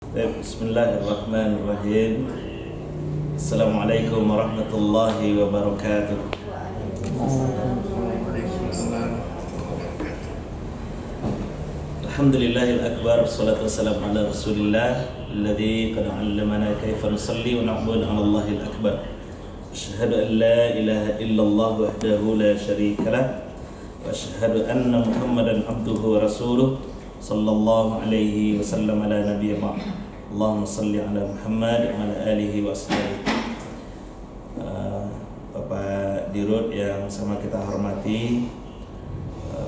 Bismillahirrahmanirrahim. Assalamualaikum warahmatullahi wabarakatuh. Alhamdulillahil akbar, salatu wassalamu ala rasulillah alladhi qad 'allamana kaifa nusalli wa na'budu 'ala Allahil akbar. Asyhadu an la ilaha illallah wahdahu la syarika lah wa asyhadu anna Muhammadan abduhu wa rasuluh sallallahu alaihi wasallam ala nabiyyi Muhammad. Allahumma salli ala Muhammad wa ala alihi wa sahbihi. Bapak Dirut yang sama kita hormati,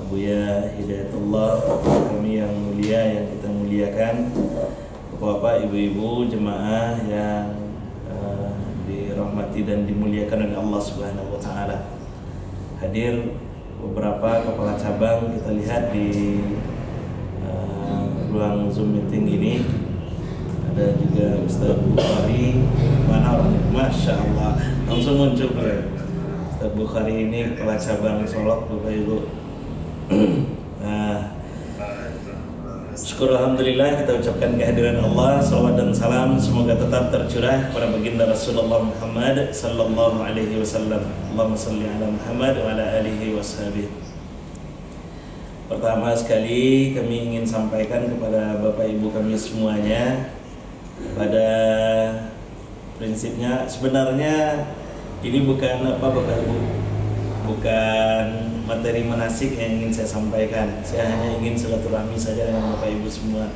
Buya Hidayatullah, kami yang mulia yang kita muliakan, Bapak, Ibu-ibu, jemaah yang dirahmati dan dimuliakan oleh Allah Subhanahu wa taala. Hadir beberapa kepala cabang kita lihat di ruang Zoom meeting ini. Ada juga Ustaz Bukhari, mana orangnya? Masya Allah, langsung muncul ya. Ustaz Bukhari ini kepala cabang Solok, Bapak Ibu. Syukur alhamdulillah, kita ucapkan kehadiran Allah. Salawat dan salam semoga tetap tercurah kepada baginda Rasulullah Muhammad sallallahu alaihi wasallam. Allahumma salli ala Muhammad wa ala alihi washabihi. Pertama sekali kami ingin sampaikan kepada Bapak Ibu kami semuanya, pada prinsipnya sebenarnya ini bukan apa Bapak Ibu, bukan materi manasik yang ingin saya sampaikan. Saya hanya ingin silaturahmi saja dengan Bapak Ibu semua.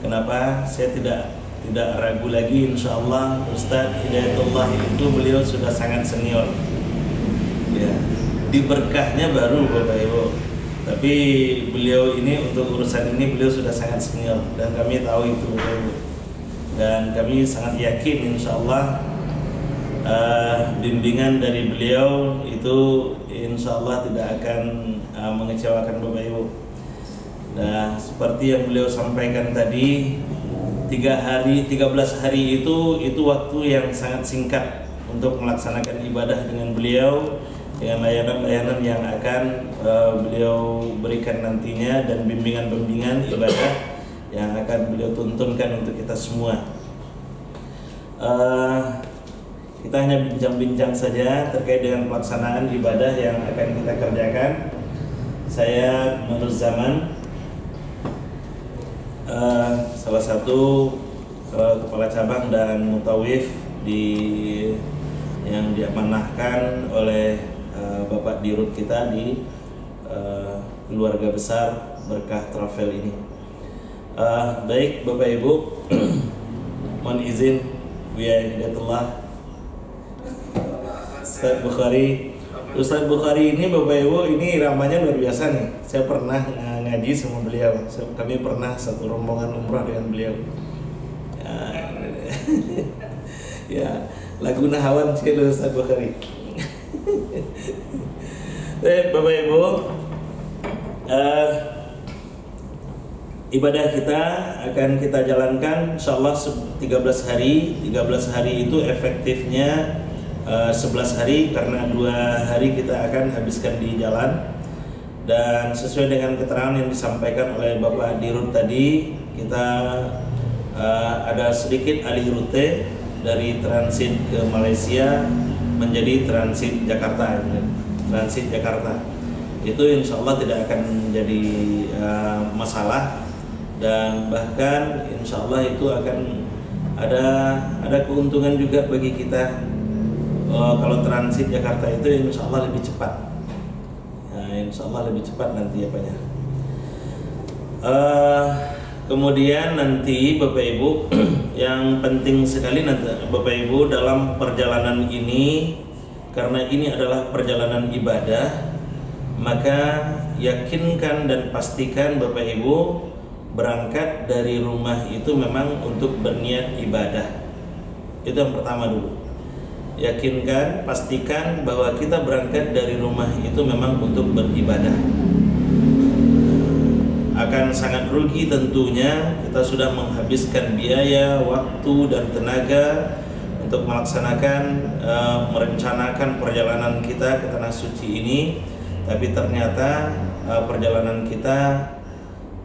Kenapa? Saya tidak ragu lagi, insya Allah Ustadz Hidayatullah itu beliau sudah sangat senior ya, di berkahnya baru Bapak Ibu, tapi beliau ini untuk urusan ini beliau sudah sangat senior dan kami tahu itu Bapak Ibu. Dan kami sangat yakin insya Allah bimbingan dari beliau itu insya Allah tidak akan mengecewakan Bapak Ibu. Nah, seperti yang beliau sampaikan tadi, 13 hari itu waktu yang sangat singkat untuk melaksanakan ibadah dengan beliau, dengan layanan-layanan yang akan beliau berikan nantinya, dan bimbingan-bimbingan ibadah yang akan beliau tuntunkan untuk kita semua. Kita hanya bincang-bincang saja terkait dengan pelaksanaan ibadah yang akan kita kerjakan. Saya menurut zaman salah satu kepala cabang dan mutawif yang diamanahkan oleh Bapak Dirut kita di keluarga besar Berkah Travel ini. Baik Bapak Ibu, mohon izin Buya Hidayatullah, Ustaz Bukhari. Ustaz Bukhari ini Bapak Ibu, ini ramanya luar biasa nih. Saya pernah ngaji sama beliau. Kami pernah satu rombongan umrah dengan beliau. Ya, lagu Nahawan sih Ustaz Bukhari. Bapak Ibu, ibadah kita akan kita jalankan insyaallah 13 hari. 13 hari itu efektifnya 11 hari karena 2 hari kita akan habiskan di jalan. Dan sesuai dengan keterangan yang disampaikan oleh Bapak Dirut tadi, kita ada sedikit alih rute dari transit ke Malaysia menjadi transit Jakarta. Transit Jakarta itu insya Allah tidak akan menjadi masalah, dan bahkan insya Allah itu akan ada keuntungan juga bagi kita. Kalau transit Jakarta itu insya Allah lebih cepat. Insya Allah lebih cepat nanti apanya. Kemudian nanti Bapak Ibu yang penting sekali nanti Bapak Ibu dalam perjalanan ini, karena ini adalah perjalanan ibadah, maka yakinkan dan pastikan Bapak Ibu berangkat dari rumah itu memang untuk berniat ibadah. Itu yang pertama dulu. Yakinkan, pastikan bahwa kita berangkat dari rumah itu memang untuk beribadah. Akan sangat rugi tentunya kita sudah menghabiskan biaya, waktu dan tenaga untuk melaksanakan merencanakan perjalanan kita ke tanah suci ini, tapi ternyata perjalanan kita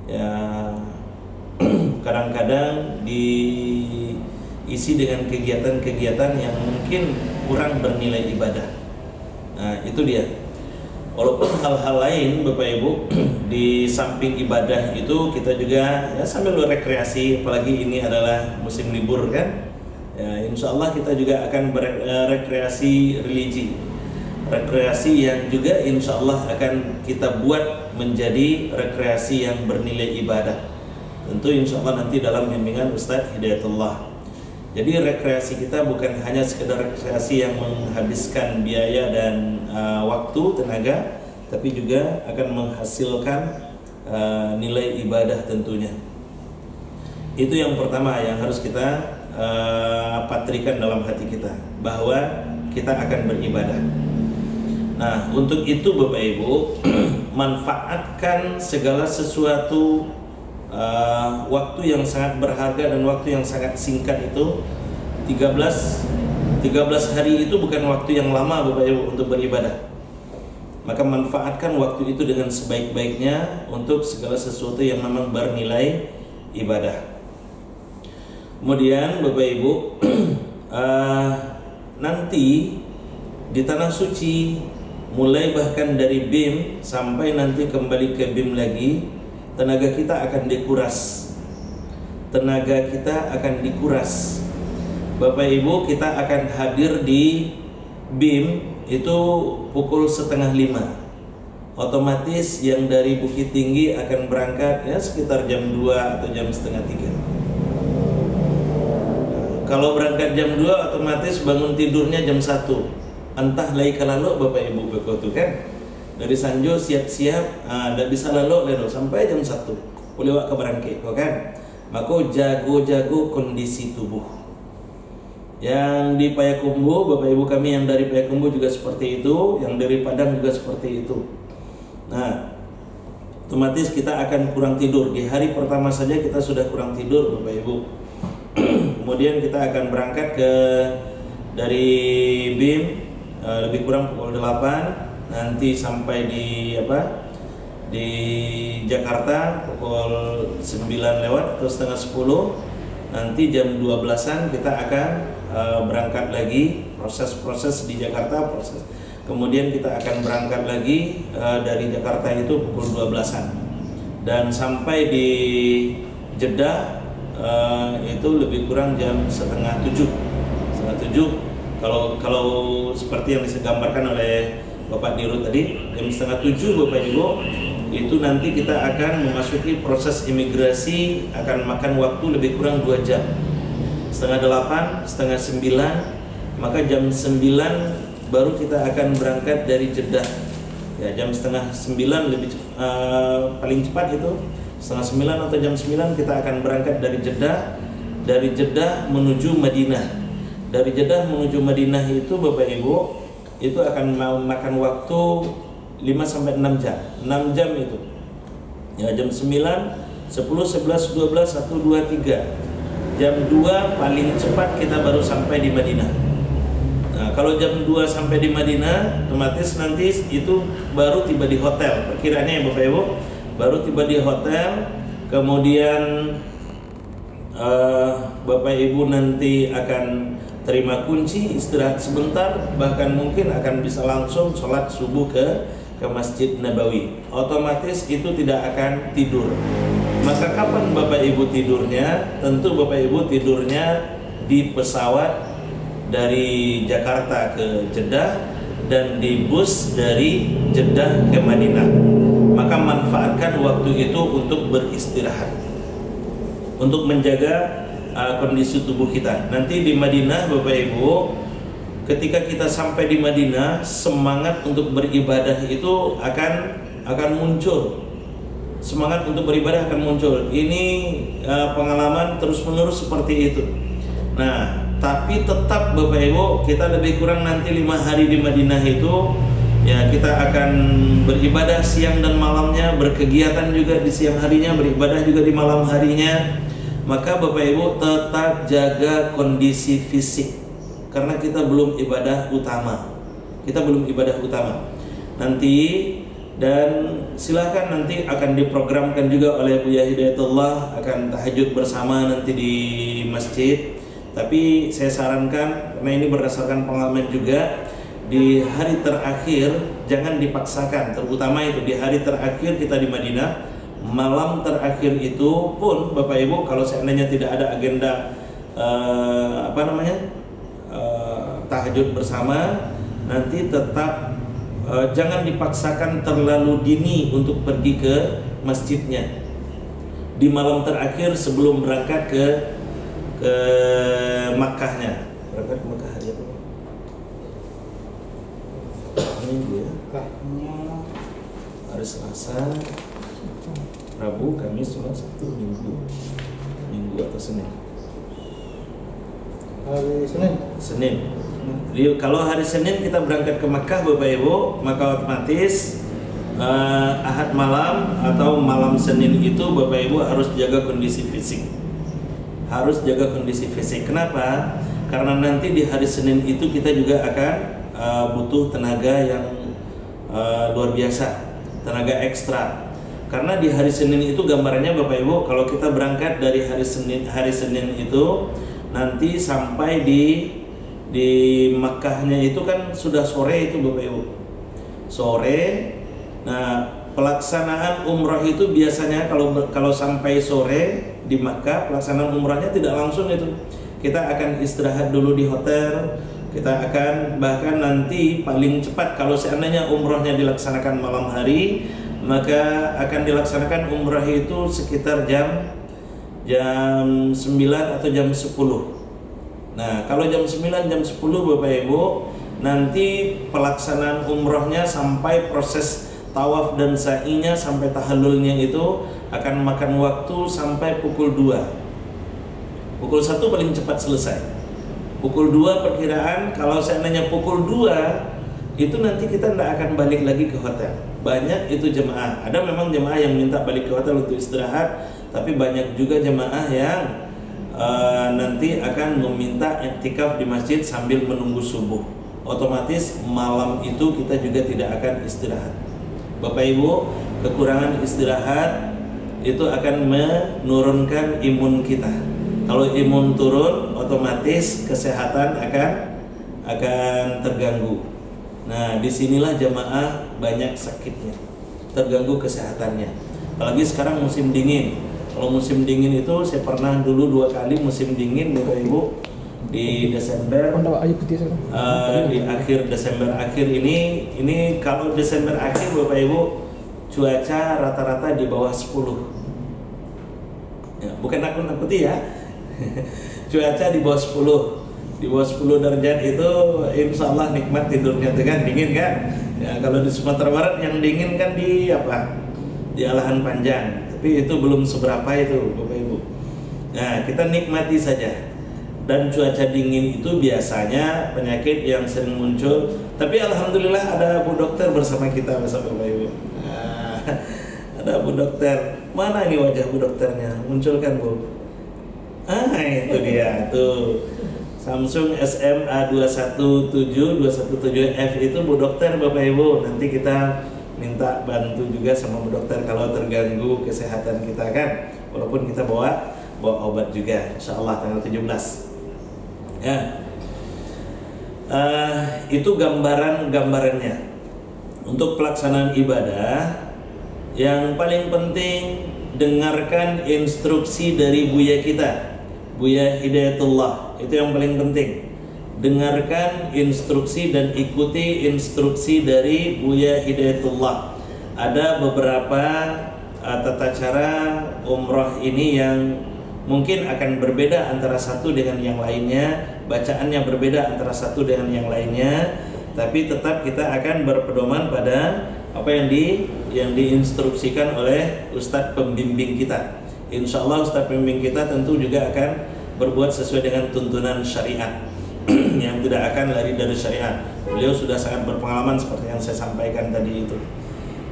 ya kadang-kadang diisi dengan kegiatan-kegiatan yang mungkin kurang bernilai ibadah. Nah, itu dia. Walaupun hal-hal lain Bapak Ibu di samping ibadah itu kita juga ya sambil rekreasi, apalagi ini adalah musim libur kan. Ya, insya Allah kita juga akan berekreasi religi, rekreasi yang juga insya Allah akan kita buat menjadi rekreasi yang bernilai ibadah. Tentu insya Allah nanti dalam bimbingan Ustadz Hidayatullah. Jadi rekreasi kita bukan hanya sekedar rekreasi yang menghabiskan biaya dan waktu, tenaga, tapi juga akan menghasilkan nilai ibadah tentunya. Itu yang pertama yang harus kita patrikan dalam hati kita, bahwa kita akan beribadah. Nah, untuk itu Bapak Ibu, manfaatkan segala sesuatu waktu yang sangat berharga dan waktu yang sangat singkat itu. 13 hari itu bukan waktu yang lama Bapak Ibu untuk beribadah. Maka manfaatkan waktu itu dengan sebaik-baiknya untuk segala sesuatu yang memang bernilai ibadah. Kemudian Bapak Ibu, nanti di tanah suci, mulai bahkan dari BIM sampai nanti kembali ke BIM lagi, tenaga kita akan dikuras. Tenaga kita akan dikuras. Bapak Ibu, kita akan hadir di BIM itu pukul 4:30. Otomatis yang dari Bukit Tinggi akan berangkat ya sekitar jam 2 atau jam 2:30. Kalau berangkat jam 2 otomatis bangun tidurnya jam 1. Entah lai kalalo Bapak Ibu begitu kan. Dari Sanjo siap-siap, tidak bisa lalu sampai jam 1. Lewat ke berangkat, kan? Maka jago-jago kondisi tubuh. Yang di Payakumbuh, Bapak Ibu kami yang dari Payakumbuh juga seperti itu, yang dari Padang juga seperti itu. Nah, otomatis kita akan kurang tidur. Di hari pertama saja kita sudah kurang tidur, Bapak Ibu. Kemudian kita akan berangkat dari BIM lebih kurang pukul 8. Nanti sampai di Jakarta pukul 9 lewat atau 9:30. Nanti jam 12-an kita akan berangkat lagi, proses di Jakarta, kemudian kita akan berangkat lagi dari Jakarta itu pukul 12-an dan sampai di Jeddah itu lebih kurang jam 6:30. Kalau seperti yang digambarkan oleh Bapak Dirut tadi, jam 6:30 Bapak Ibu, itu nanti kita akan memasuki proses imigrasi, akan makan waktu lebih kurang 2 jam. 7:30, 8:30, maka jam 9 baru kita akan berangkat dari Jeddah. Ya, jam 8:30 lebih paling cepat itu 8:30 atau jam 9 kita akan berangkat dari Jeddah. Dari Jeddah menuju Madinah. Dari Jeddah menuju Madinah itu Bapak Ibu, itu akan memakan waktu 5-6 jam. 6 jam itu. Ya, jam 9, 10, 11, 12, 1, 2, 3. Jam 2 paling cepat kita baru sampai di Madinah. Nah, kalau jam 2 sampai di Madinah, otomatis nanti itu baru tiba di hotel. Perkiraannya ya Bapak Ibu, baru tiba di hotel. Kemudian Bapak Ibu nanti akan terima kunci, istirahat sebentar, bahkan mungkin akan bisa langsung sholat subuh ke Masjid Nabawi. Otomatis itu tidak akan tidur. Maka kapan Bapak Ibu tidurnya? Tentu Bapak Ibu tidurnya di pesawat dari Jakarta ke Jeddah dan di bus dari Jeddah ke Madinah. Maka manfaatkan waktu itu untuk beristirahat, untuk menjaga kondisi tubuh kita. Nanti di Madinah Bapak Ibu, ketika kita sampai di Madinah, semangat untuk beribadah itu akan muncul. Semangat untuk beribadah akan muncul. Ini pengalaman terus-menerus seperti itu. Nah, tapi tetap Bapak Ibu, kita lebih kurang nanti 5 hari di Madinah itu, ya kita akan beribadah siang dan malamnya, berkegiatan juga di siang harinya, beribadah juga di malam harinya. Maka Bapak Ibu tetap jaga kondisi fisik, karena kita belum ibadah utama. Nanti Dan silahkan nanti akan diprogramkan juga oleh Buya Hidayatullah akan tahajud bersama nanti di masjid. Tapi saya sarankan, karena ini berdasarkan pengalaman juga, di hari terakhir jangan dipaksakan, terutama itu di hari terakhir kita di Madinah, malam terakhir itu pun Bapak Ibu kalau seandainya tidak ada agenda tahajud bersama, nanti tetap jangan dipaksakan terlalu dini untuk pergi ke masjidnya di malam terakhir sebelum berangkat ke Makkahnya. Berangkat ke Makkah hari apa? Minggu ya? Hari Selasa, Rabu, Kamis, Jumat, Sabtu, Minggu atau Senin? Hari Senin. Senin. Jadi kalau hari Senin kita berangkat ke Makkah Bapak Ibu, maka otomatis Ahad malam atau malam Senin itu Bapak Ibu harus jaga kondisi fisik. Harus jaga kondisi fisik. Kenapa? Karena nanti di hari Senin itu kita juga akan butuh tenaga yang luar biasa, tenaga ekstra. Karena di hari Senin itu gambarannya Bapak Ibu, kalau kita berangkat dari hari Senin itu nanti sampai di Makkahnya itu kan sudah sore itu Bapak Ibu. Sore. Nah, pelaksanaan umrah itu biasanya kalau sampai sore di Makkah, pelaksanaan umrahnya tidak langsung itu. Kita akan istirahat dulu di hotel. Kita akan bahkan nanti paling cepat kalau seandainya umrahnya dilaksanakan malam hari, maka akan dilaksanakan umrah itu sekitar jam 9 atau jam 10. Nah, kalau jam 9, jam 10 Bapak Ibu, nanti pelaksanaan umrahnya sampai proses tawaf dan sa'inya sampai tahallulnya itu akan makan waktu sampai pukul 2. Pukul 1 paling cepat selesai. Pukul 2 perkiraan, kalau seandainya pukul 2 itu nanti kita tidak akan balik lagi ke hotel. Banyak itu jemaah. Ada memang jemaah yang minta balik ke hotel untuk istirahat, tapi banyak juga jemaah yang nanti akan meminta i'tikaf di masjid sambil menunggu subuh. Otomatis malam itu kita juga tidak akan istirahat. Bapak Ibu, kekurangan istirahat itu akan menurunkan imun kita. Kalau imun turun, otomatis kesehatan akan terganggu. Nah, disinilah jamaah banyak sakitnya, terganggu kesehatannya. Apalagi sekarang musim dingin. Kalau musim dingin itu saya pernah dulu 2 kali musim dingin Bapak Ibu di Desember. Di akhir Desember akhir ini kalau Desember akhir Bapak Ibu cuaca rata-rata di bawah 10. Ya, bukan nakut-nakuti ya. Cuaca di bawah 10. Di bawah 10 derajat itu insya Allah nikmat tidurnya itu kan, dingin kan. Ya, kalau di Sumatera Barat yang dingin kan di Alahan Panjang, tapi itu belum seberapa itu Bapak Ibu. Nah, kita nikmati saja. Dan cuaca dingin itu biasanya penyakit yang sering muncul. Tapi alhamdulillah ada Bu Dokter bersama kita Bapak Ibu. Nah, ada Bu Dokter. Mana ini wajah Bu Dokternya? Munculkan Bu. Itu dia tuh. Samsung SMA217F itu Bu Dokter Bapak Ibu. Nanti kita minta bantu juga sama Bu Dokter kalau terganggu kesehatan kita kan. Walaupun kita bawa obat juga, insya Allah tanggal 17. Ya, itu gambarannya. Untuk pelaksanaan ibadah, yang paling penting dengarkan instruksi dari Buya kita, Buya Hidayatullah. Itu yang paling penting. Dengarkan instruksi dan ikuti instruksi dari Buya Hidayatullah. Ada beberapa tata cara umroh ini yang mungkin akan berbeda antara satu dengan yang lainnya, bacaannya berbeda antara satu dengan yang lainnya, tapi tetap kita akan berpedoman pada apa yang diinstruksikan oleh Ustadz pembimbing kita. Insya Allah Ustadz pembimbing kita tentu juga akan berbuat sesuai dengan tuntunan syariat yang tidak akan lari dari syariat. Beliau sudah sangat berpengalaman seperti yang saya sampaikan tadi itu.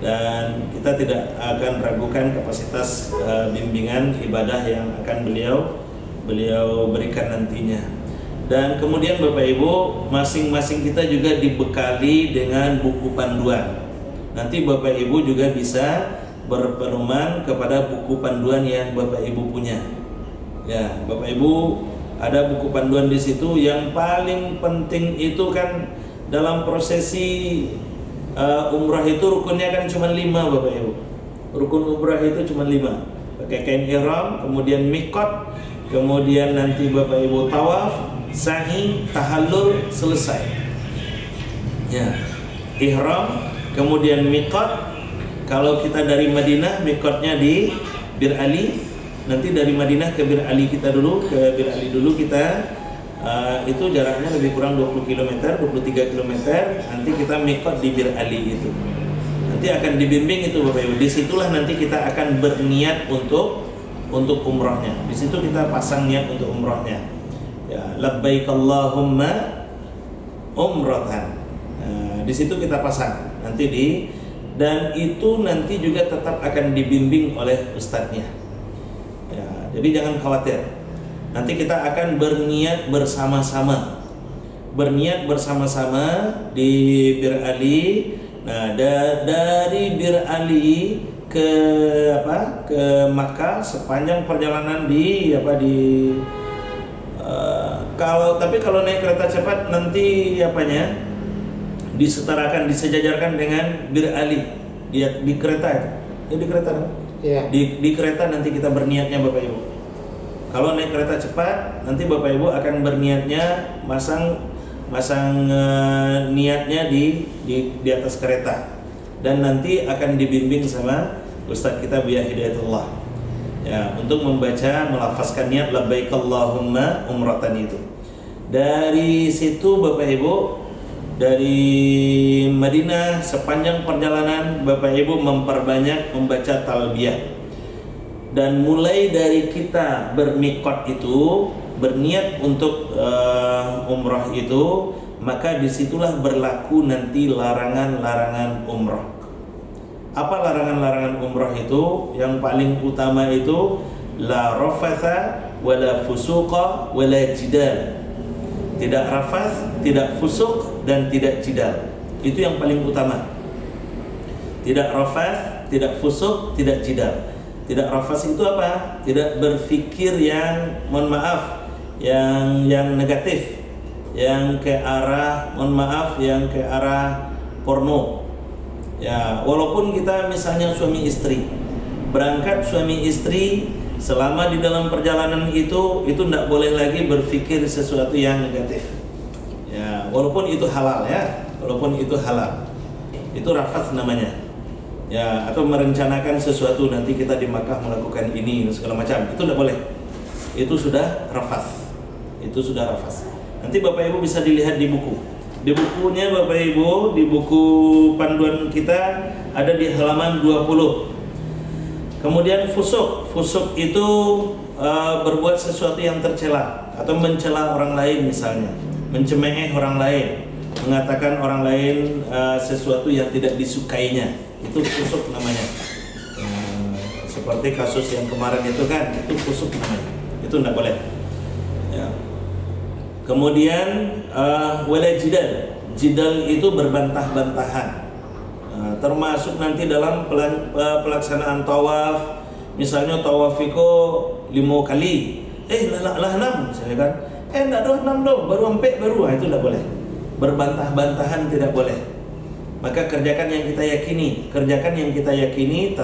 Dan kita tidak akan ragukan kapasitas bimbingan ibadah yang akan beliau berikan nantinya. Dan kemudian Bapak Ibu, masing-masing kita juga dibekali dengan buku panduan. Nanti Bapak Ibu juga bisa berpedoman kepada buku panduan yang Bapak Ibu punya. Ya, Bapak Ibu ada buku panduan di situ. Yang paling penting itu kan dalam prosesi umrah itu rukunnya kan cuma 5 Bapak Ibu. Rukun umrah itu cuma 5. Pakai kain ihram, kemudian mikot, kemudian nanti Bapak Ibu tawaf, sa'i, tahallul, selesai. Ya, ihram, kemudian mikot. Kalau kita dari Madinah, mikotnya di Bir Ali. Nanti dari Madinah ke Bir Ali kita dulu, kita itu jaraknya lebih kurang 20 km, 23 km. Nanti kita mikot di Bir Ali itu. Nanti akan dibimbing itu Bapak Ibu. Disitulah nanti kita akan berniat untuk umrohnya. Di situ kita pasang niat untuk umrohnya. Ya, labbaik Allahumma umratan. Nah, di situ kita pasang. Dan itu nanti juga tetap akan dibimbing oleh ustadznya. Ya, jadi jangan khawatir. Nanti kita akan berniat bersama-sama. Di Bir Ali. Nah, dari Bir Ali ke Makkah sepanjang perjalanan kalau naik kereta cepat nanti disejajarkan dengan Bir Ali di kereta itu. Ya, di kereta kan? Yeah. Di kereta nanti kita berniatnya Bapak Ibu. Kalau naik kereta cepat nanti Bapak Ibu akan berniatnya masang niatnya di atas kereta, dan nanti akan dibimbing sama Ustadz kita Buya Hidayatullah ya, untuk melafazkan niat labbaik Allahumma umratan itu. Dari situ Bapak Ibu, dari Madinah sepanjang perjalanan Bapak Ibu memperbanyak membaca talbiyah. Dan mulai dari kita bermikot itu, berniat untuk umrah itu, maka disitulah berlaku nanti larangan-larangan umrah. Apa larangan-larangan umrah itu? Yang paling utama itu la rafatha wala fusuqa wala jidal. Tidak rafath, tidak fusuk, dan tidak jidal. Itu yang paling utama. Tidak rafath, tidak fusuk, tidak jidal. Tidak rafath itu apa? Tidak berpikir yang yang negatif, yang ke arah yang ke arah porno. Ya, walaupun kita misalnya suami istri, berangkat suami istri, selama di dalam perjalanan itu tidak boleh lagi berpikir sesuatu yang negatif. Ya, walaupun itu halal ya, itu rafath namanya. Ya, atau merencanakan sesuatu nanti kita di Makkah melakukan ini segala macam, itu tidak boleh. Itu sudah rafath. Nanti Bapak Ibu bisa dilihat di buku. Di bukunya Bapak Ibu, di buku panduan kita ada di halaman 20. Kemudian fusuk itu berbuat sesuatu yang tercela atau mencela orang lain, misalnya mencemooh orang lain, mengatakan orang lain sesuatu yang tidak disukainya, itu fusuk namanya. Seperti kasus yang kemarin itu kan, itu fusuk namanya, itu tidak boleh. Ya. Kemudian wala jidal itu berbantah-bantahan. Termasuk nanti dalam pelaksanaan tawaf, misalnya tawaf itu 5 kali, lah 6 misalnya kan, enggak doh 6 doh, baru itu tidak boleh. Berbantah-bantahan tidak boleh. Maka kerjakan yang kita yakini,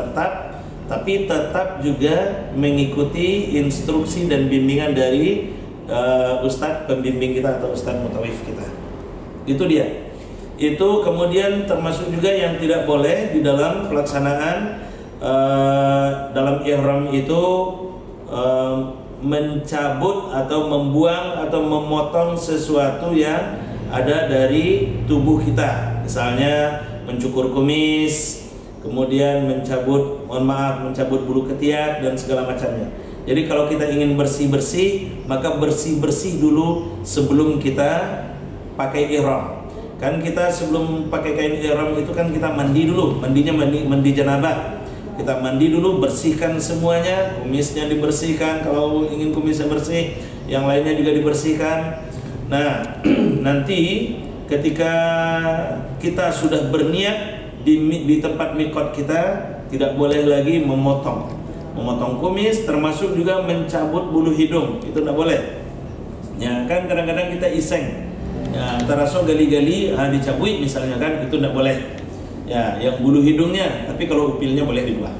tapi tetap juga mengikuti instruksi dan bimbingan dari ustadz pembimbing kita atau ustadz mutawif kita. Itu dia. Itu kemudian termasuk juga yang tidak boleh di dalam pelaksanaan dalam ihram itu mencabut atau membuang atau memotong sesuatu yang ada dari tubuh kita. Misalnya mencukur kumis, kemudian mencabut bulu ketiak dan segala macamnya. Jadi kalau kita ingin bersih-bersih, maka bersih-bersih dulu sebelum kita pakai ihram. Kan kita sebelum pakai kain ihram itu kan kita mandi dulu, mandi janabah. Kita mandi dulu, bersihkan semuanya, kumisnya dibersihkan kalau ingin kumisnya bersih, yang lainnya juga dibersihkan. Nah, nanti ketika kita sudah berniat di tempat mikot kita tidak boleh lagi memotong kumis, termasuk juga mencabut bulu hidung, itu tidak boleh. Ya kan kadang-kadang kita iseng, ya taraso gali-gali dicabut misalnya kan, itu tidak boleh. Ya yang bulu hidungnya, tapi kalau upilnya boleh dibuang.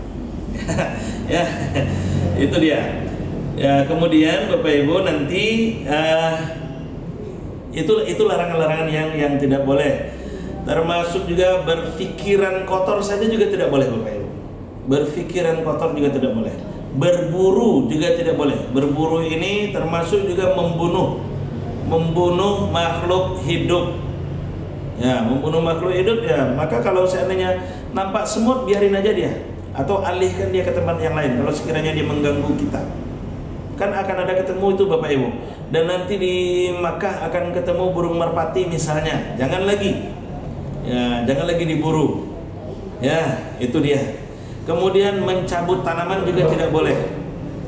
Ya itu dia. Ya kemudian Bapak Ibu nanti itu larangan-larangan yang tidak boleh. Termasuk juga berpikiran kotor saja juga tidak boleh Bapak Ibu. Berpikiran kotor juga tidak boleh. Berburu juga tidak boleh. Berburu ini termasuk juga membunuh makhluk hidup. Ya, membunuh makhluk hidup ya. Maka kalau seandainya nampak semut, biarin aja dia, atau alihkan dia ke tempat yang lain kalau sekiranya dia mengganggu kita. Kan akan ada ketemu itu Bapak Ibu. Dan nanti di Makkah akan ketemu burung merpati misalnya. Jangan lagi. Ya, jangan lagi diburu. Ya, itu dia. Kemudian mencabut tanaman juga tidak boleh.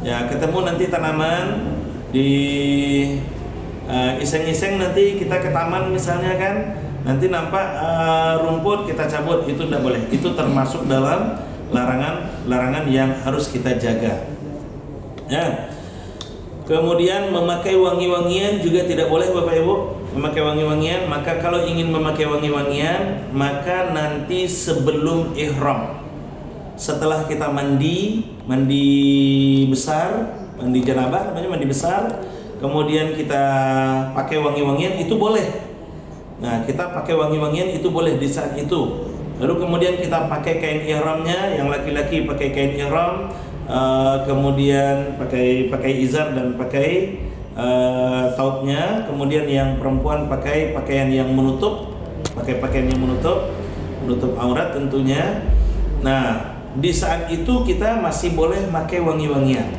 Ya, ketemu nanti tanaman di iseng-iseng, nanti kita ke taman misalnya kan, nanti nampak rumput kita cabut, itu tidak boleh. Itu termasuk dalam larangan yang harus kita jaga. Ya. Kemudian memakai wangi-wangian juga tidak boleh Bapak Ibu. Memakai wangi-wangian, maka kalau ingin memakai wangi-wangian, maka nanti sebelum ihram, setelah kita mandi besar, mandi janabah namanya, mandi besar, kemudian kita pakai wangi-wangian, itu boleh. Nah, kita pakai wangi-wangian itu boleh di saat itu. Lalu kemudian kita pakai kain ihramnya, yang laki-laki pakai kain ihram, kemudian pakai izar dan pakai taubnya, kemudian yang perempuan pakai pakaian yang menutup, menutup aurat tentunya. Nah, di saat itu kita masih boleh pakai wangi-wangian.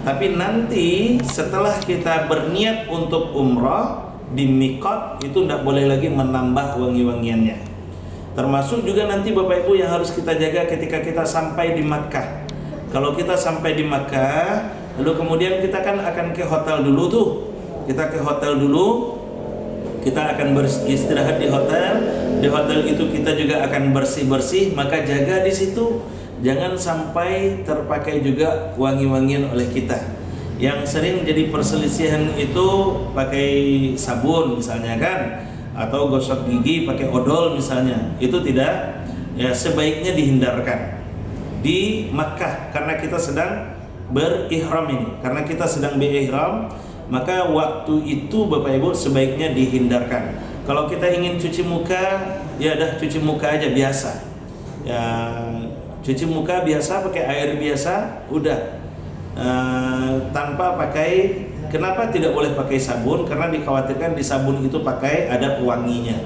Tapi nanti setelah kita berniat untuk umrah di mikot, itu tidak boleh lagi menambah wangi-wangiannya. Termasuk juga nanti Bapak Ibu yang harus kita jaga ketika kita sampai di Makkah. Kalau kita sampai di Makkah, lalu kemudian kita kan akan ke hotel dulu tuh. Kita ke hotel dulu, kita akan beristirahat di hotel. Di hotel itu kita juga akan bersih-bersih, maka jaga di situ. Jangan sampai terpakai juga wangi-wangian oleh kita. Yang sering jadi perselisihan itu pakai sabun misalnya kan, atau gosok gigi pakai odol misalnya. Itu tidak, ya sebaiknya dihindarkan di Makkah, karena kita sedang berihram ini. Karena kita sedang berihram, maka waktu itu Bapak Ibu sebaiknya dihindarkan. Kalau kita ingin cuci muka, ya dah cuci muka aja biasa. Ya cuci muka biasa pakai air biasa, udah. Tanpa pakai, kenapa tidak boleh pakai sabun? Karena dikhawatirkan di sabun itu pakai ada pewanginya.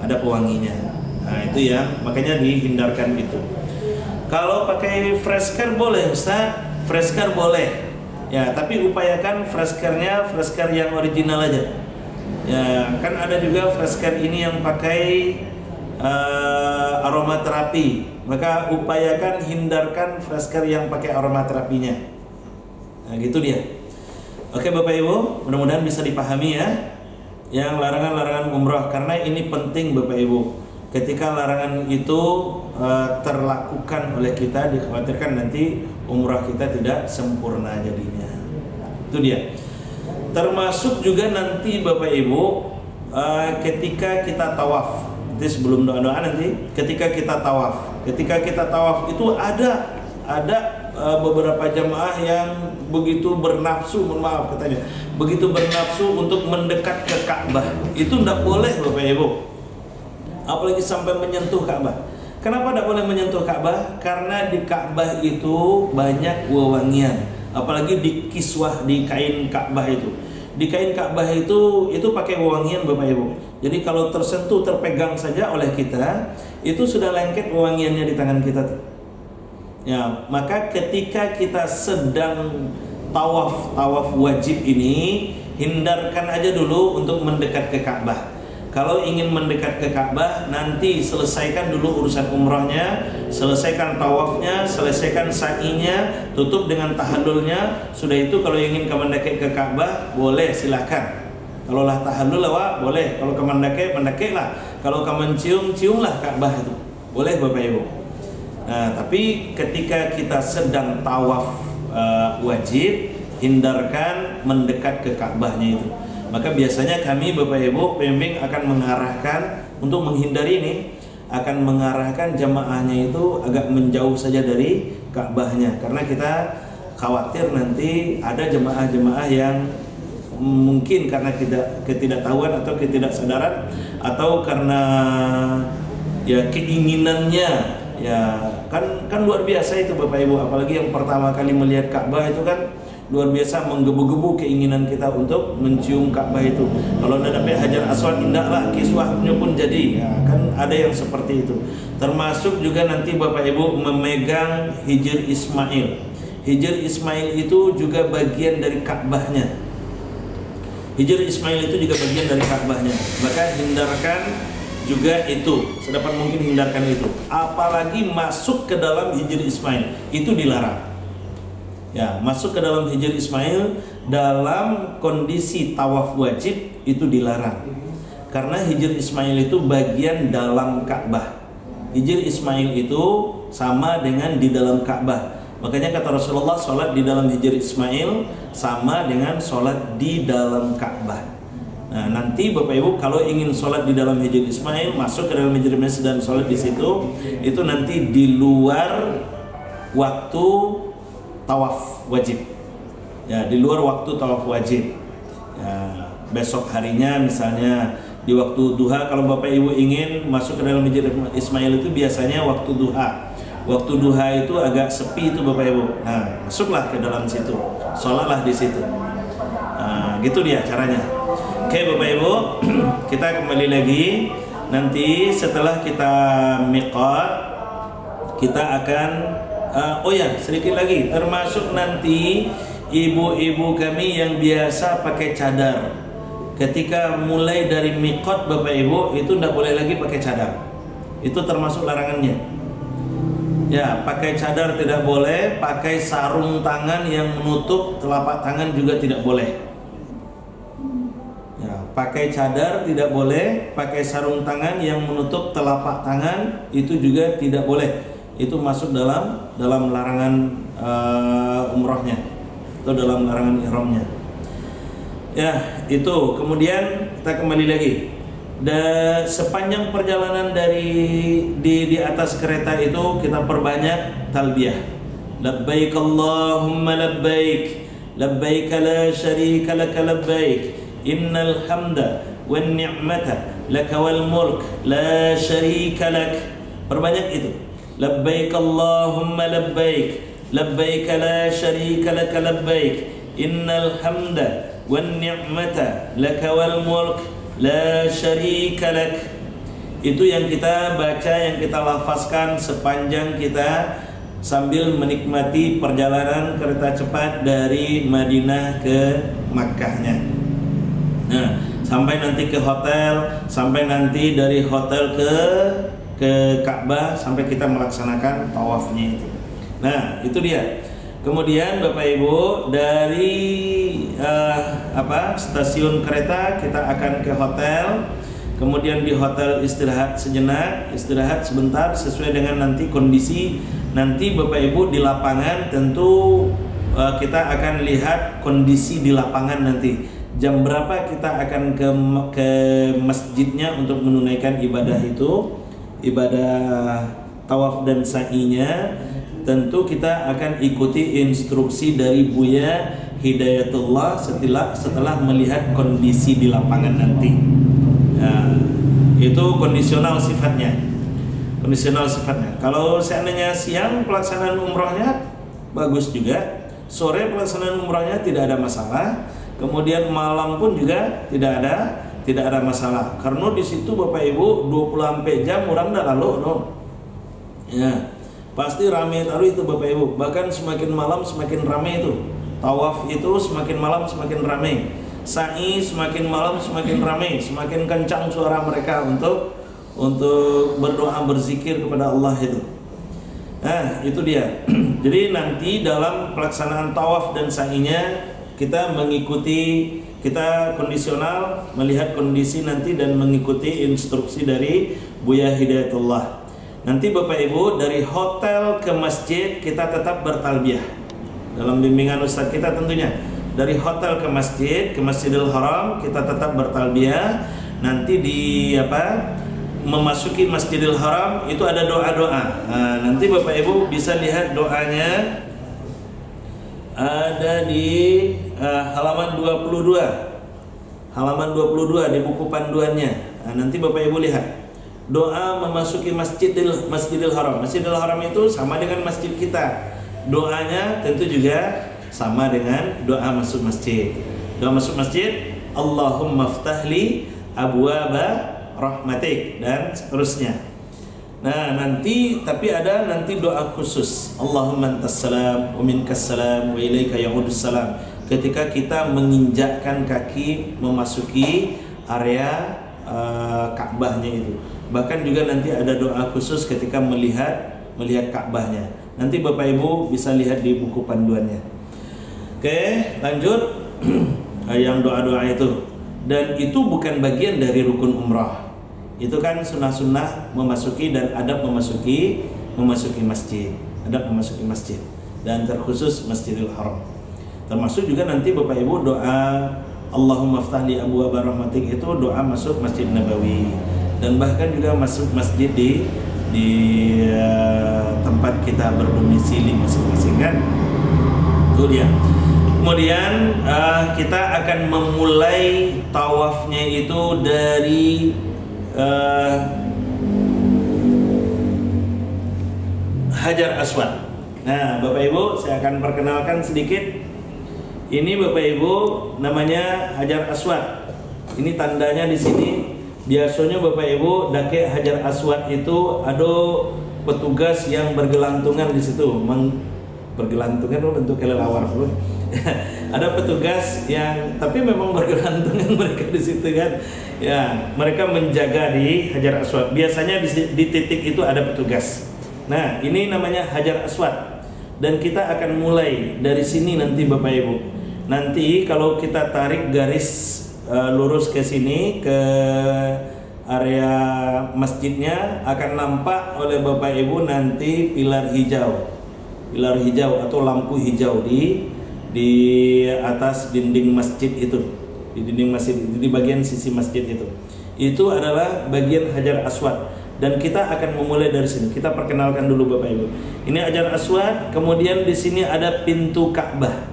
Nah, itu ya, makanya dihindarkan itu. Kalau pakai fresh care boleh Ustaz, fresh care boleh. Ya, tapi upayakan fresh care-nya fresh care yang original aja. Ya, kan ada juga fresh care ini yang pakai aromaterapi. Maka upayakan hindarkan fresh care yang pakai aromaterapinya. Nah, gitu dia. Oke Bapak Ibu, mudah-mudahan bisa dipahami ya yang larangan-larangan umrah, karena ini penting Bapak Ibu. Ketika larangan itu terlakukan oleh kita, dikhawatirkan nanti umrah kita tidak sempurna jadinya. Itu dia. Termasuk juga nanti Bapak Ibu ketika kita tawaf. Nanti sebelum doa-doa nanti ketika kita tawaf itu ada beberapa jamaah yang begitu bernafsu, mohon maaf katanya, begitu bernafsu untuk mendekat ke Ka'bah. Itu tidak boleh Bapak Ibu. Apalagi sampai menyentuh Ka'bah. Kenapa tidak boleh menyentuh Ka'bah? Karena di Ka'bah itu banyak wewangian. Apalagi di kiswah, di kain Ka'bah itu. Di kain Ka'bah itu pakai wewangian Bapak Ibu. Jadi kalau tersentuh, terpegang saja oleh kita, itu sudah lengket wewangiannya di tangan kita. Ya, maka ketika kita sedang tawaf wajib ini, hindarkan aja dulu untuk mendekat ke Ka'bah. Kalau ingin mendekat ke Ka'bah, nanti selesaikan dulu urusan umrahnya, selesaikan tawafnya, selesaikan sa'inya, tutup dengan tahallulnya. Sudah itu kalau ingin mendekat ke Ka'bah, boleh silahkan. Kalau lah tahallul lah boleh. Kalau mendekatlah. Kalau ciumlah Ka'bah itu. boleh Bapak Ibu. Nah, tapi ketika kita sedang tawaf wajib, hindarkan mendekat ke Ka'bahnya itu. Maka biasanya kami Bapak Ibu pembimbing akan mengarahkan untuk menghindari ini, akan mengarahkan jamaahnya itu agak menjauh saja dari Ka'bahnya, karena kita khawatir nanti ada jemaah-jemaah yang mungkin karena ketidaktahuan atau ketidaksadaran atau karena ya keinginannya, ya kan luar biasa itu Bapak Ibu, apalagi yang pertama kali melihat Ka'bah itu kan luar biasa, menggebu-gebu keinginan kita untuk mencium Ka'bah itu. Kalau ada Hajar Aswad, indahlah kiswahnya pun jadi, ya, kan ada yang seperti itu. Termasuk juga nanti Bapak Ibu memegang Hijr Ismail. Hijr Ismail itu juga bagian dari Ka'bahnya. Hijr Ismail itu juga bagian dari Ka'bahnya. Maka hindarkan juga itu, sedapat mungkin hindarkan itu. Apalagi masuk ke dalam Hijr Ismail itu dilarang. Ya, masuk ke dalam Hijr Ismail dalam kondisi tawaf wajib itu dilarang. Karena Hijr Ismail itu bagian dalam Ka'bah. Hijr Ismail itu sama dengan di dalam Ka'bah. Makanya kata Rasulullah, sholat di dalam Hijr Ismail sama dengan sholat di dalam Ka'bah. Nah, nanti Bapak Ibu kalau ingin sholat di dalam Hijr Ismail, masuk ke dalam Hijr Ismail dan sholat di situ, itu nanti di luar waktu tawaf wajib. Ya, di luar waktu tawaf wajib. Ya, besok harinya misalnya di waktu duha, kalau Bapak Ibu ingin masuk ke dalam Hijr Ismail itu biasanya waktu duha. Waktu duha itu agak sepi itu Bapak Ibu. Nah, masuklah ke dalam situ, sholatlah di situ. Nah, gitu dia caranya. Oke Bapak Ibu, kita kembali lagi. Nanti setelah kita miqat, kita akan oh ya, sedikit lagi, termasuk nanti ibu-ibu kami yang biasa pakai cadar. Ketika mulai dari miqat Bapak Ibu itu tidak boleh lagi pakai cadar. Itu termasuk larangannya. Ya, pakai cadar tidak boleh, pakai sarung tangan yang menutup telapak tangan juga tidak boleh. Ya, pakai cadar tidak boleh, pakai sarung tangan yang menutup telapak tangan itu juga tidak boleh. Itu masuk dalam larangan umrohnya atau dalam larangan ihramnya. Ya, itu. Kemudian kita kembali lagi. Sepanjang perjalanan di atas kereta itu kita perbanyak talbiyah. Labbaik Allahumma labbaik, labbaik la syarika laka labbaik, innal hamda wan ni'mata laka wal mulk la syarika lak. Perbanyak itu. Labbaik Allahumma labbaik, labbaik la syarika laka labbaik, innal hamda wan ni'mata laka wal mulk la syarika lak. Itu yang kita baca, yang kita lafazkan sepanjang kita sambil menikmati perjalanan kereta cepat dari Madinah ke Makkahnya. Nah, sampai nanti ke hotel, sampai nanti dari hotel ke Ka'bah, sampai kita melaksanakan tawafnya itu. Nah, itu dia. Kemudian Bapak Ibu dari stasiun kereta kita akan ke hotel. Kemudian di hotel istirahat sejenak, istirahat sebentar sesuai dengan nanti kondisi. Nanti Bapak Ibu di lapangan tentu kita akan lihat kondisi di lapangan nanti. Jam berapa kita akan ke masjidnya untuk menunaikan ibadah itu, ibadah tawaf dan sa'inya. Tentu kita akan ikuti instruksi dari Buya Hidayatullah setelah melihat kondisi di lapangan nanti. Nah, itu kondisional sifatnya. Kondisional sifatnya. Kalau seandainya siang pelaksanaan umrohnya bagus juga, sore pelaksanaan umrohnya tidak ada masalah, kemudian malam pun juga tidak ada masalah. Karena di situ Bapak Ibu 24 jam orang dah lalu, no. Ya. Pasti ramai taruh itu Bapak Ibu. Bahkan semakin malam semakin ramai itu. Tawaf itu semakin malam semakin ramai. Sa'i semakin malam semakin ramai, semakin kencang suara mereka untuk berdoa berzikir kepada Allah itu. Nah, itu dia. Jadi nanti dalam pelaksanaan tawaf dan sa'inya kita mengikuti, kita kondisional melihat kondisi nanti dan mengikuti instruksi dari Buya Hidayatullah. Nanti Bapak Ibu dari hotel ke masjid kita tetap bertalbiyah. Dalam bimbingan Ustaz kita tentunya dari hotel ke masjid, ke Masjidil Haram kita tetap bertalbiyah. Nanti di memasuki Masjidil Haram itu ada doa-doa. Nah, nanti Bapak Ibu bisa lihat doanya ada di halaman 22. Halaman 22 di buku panduannya. Nah, nanti Bapak Ibu lihat. Doa memasuki Masjidil Haram. Masjidil Haram itu sama dengan masjid kita. Doanya tentu juga sama dengan doa masuk masjid. Doa masuk masjid, Allahumma ftahli abwaba rahmatik dan seterusnya. Nah, tapi ada doa khusus. Allahumma antas salam wa minkas salam wa ilaika ya'udus salam. Ketika kita menginjakkan kaki memasuki area Ka'bahnya itu. Bahkan juga nanti ada doa khusus ketika melihat Ka'bahnya. Nanti Bapak Ibu bisa lihat di buku panduannya. Oke, lanjut. Yang doa-doa itu. Dan itu bukan bagian dari rukun umrah. Itu kan sunnah-sunnah memasuki dan adab memasuki masjid. Adab memasuki masjid. Dan terkhusus Masjidil Haram. Termasuk juga nanti Bapak Ibu doa Allahumma ftahli abwaaba rahmatik itu doa masuk Masjid Nabawi. Dan bahkan juga masuk masjid di tempat kita berdomisili masing-masing kan. Itu dia. Kemudian kita akan memulai tawafnya itu dari Hajar Aswad. Nah, Bapak Ibu saya akan perkenalkan sedikit. Ini Bapak Ibu namanya Hajar Aswad. Ini tandanya di sini. Biasanya Bapak Ibu dake Hajar Aswad itu ada petugas yang bergelantungan di situ. Bergelantungan bentuk kelelawar dulu. Ada petugas yang tapi memang bergelantungan mereka di situ kan. Ya, mereka menjaga di Hajar Aswad. Biasanya di titik itu ada petugas. Nah, ini namanya Hajar Aswad. Dan kita akan mulai dari sini nanti Bapak Ibu. Nanti kalau kita tarik garis lurus ke sini ke area masjidnya akan nampak oleh Bapak Ibu nanti pilar hijau atau lampu hijau di atas dinding masjid itu, di bagian sisi masjid itu adalah bagian Hajar Aswad. Dan kita akan memulai dari sini. Kita perkenalkan dulu Bapak Ibu. Ini Hajar Aswad, kemudian di sini ada pintu Ka'bah.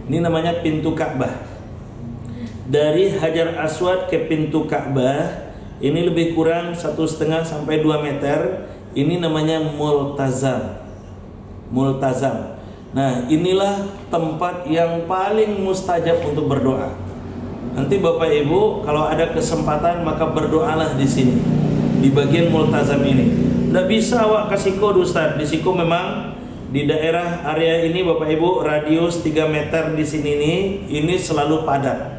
Ini namanya pintu Ka'bah. Dari Hajar Aswad ke pintu Ka'bah ini lebih kurang 1,5 sampai 2 meter. Ini namanya multazam. Nah, inilah tempat yang paling mustajab untuk berdoa. Nanti Bapak Ibu kalau ada kesempatan maka berdoalah di sini, di bagian multazam ini. Nggak bisa awak kasih kode Ustaz. Di siku memang di daerah area ini Bapak Ibu radius 3 meter di sini ini selalu padat.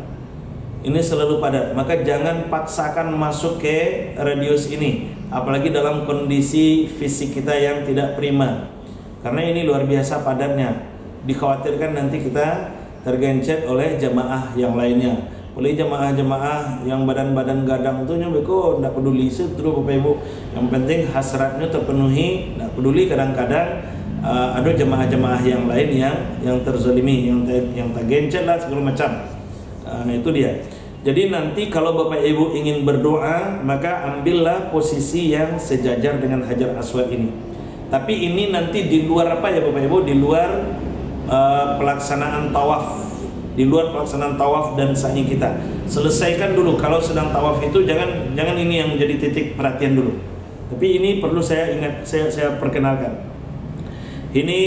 Maka jangan paksakan masuk ke radius ini, apalagi dalam kondisi fisik kita yang tidak prima. Karena ini luar biasa padatnya. Dikhawatirkan nanti kita tergencet oleh jamaah yang lainnya. Oleh jamaah-jamaah yang badan-badan gadang itu nyobeko tidak peduli terus Bapak Ibu. Yang penting hasratnya terpenuhi, tidak peduli kadang-kadang ada jamaah-jamaah yang lain yang terzalimi, yang tergencet lah segala macam. Nah, itu dia. Jadi nanti kalau Bapak Ibu ingin berdoa, maka ambillah posisi yang sejajar dengan Hajar Aswad ini. Tapi ini nanti di luar apa ya Bapak Ibu? Di luar pelaksanaan tawaf. Di luar pelaksanaan tawaf dan sa'i kita. Selesaikan dulu. Kalau sedang tawaf itu jangan ini yang menjadi titik perhatian dulu. Tapi ini perlu saya perkenalkan. Ini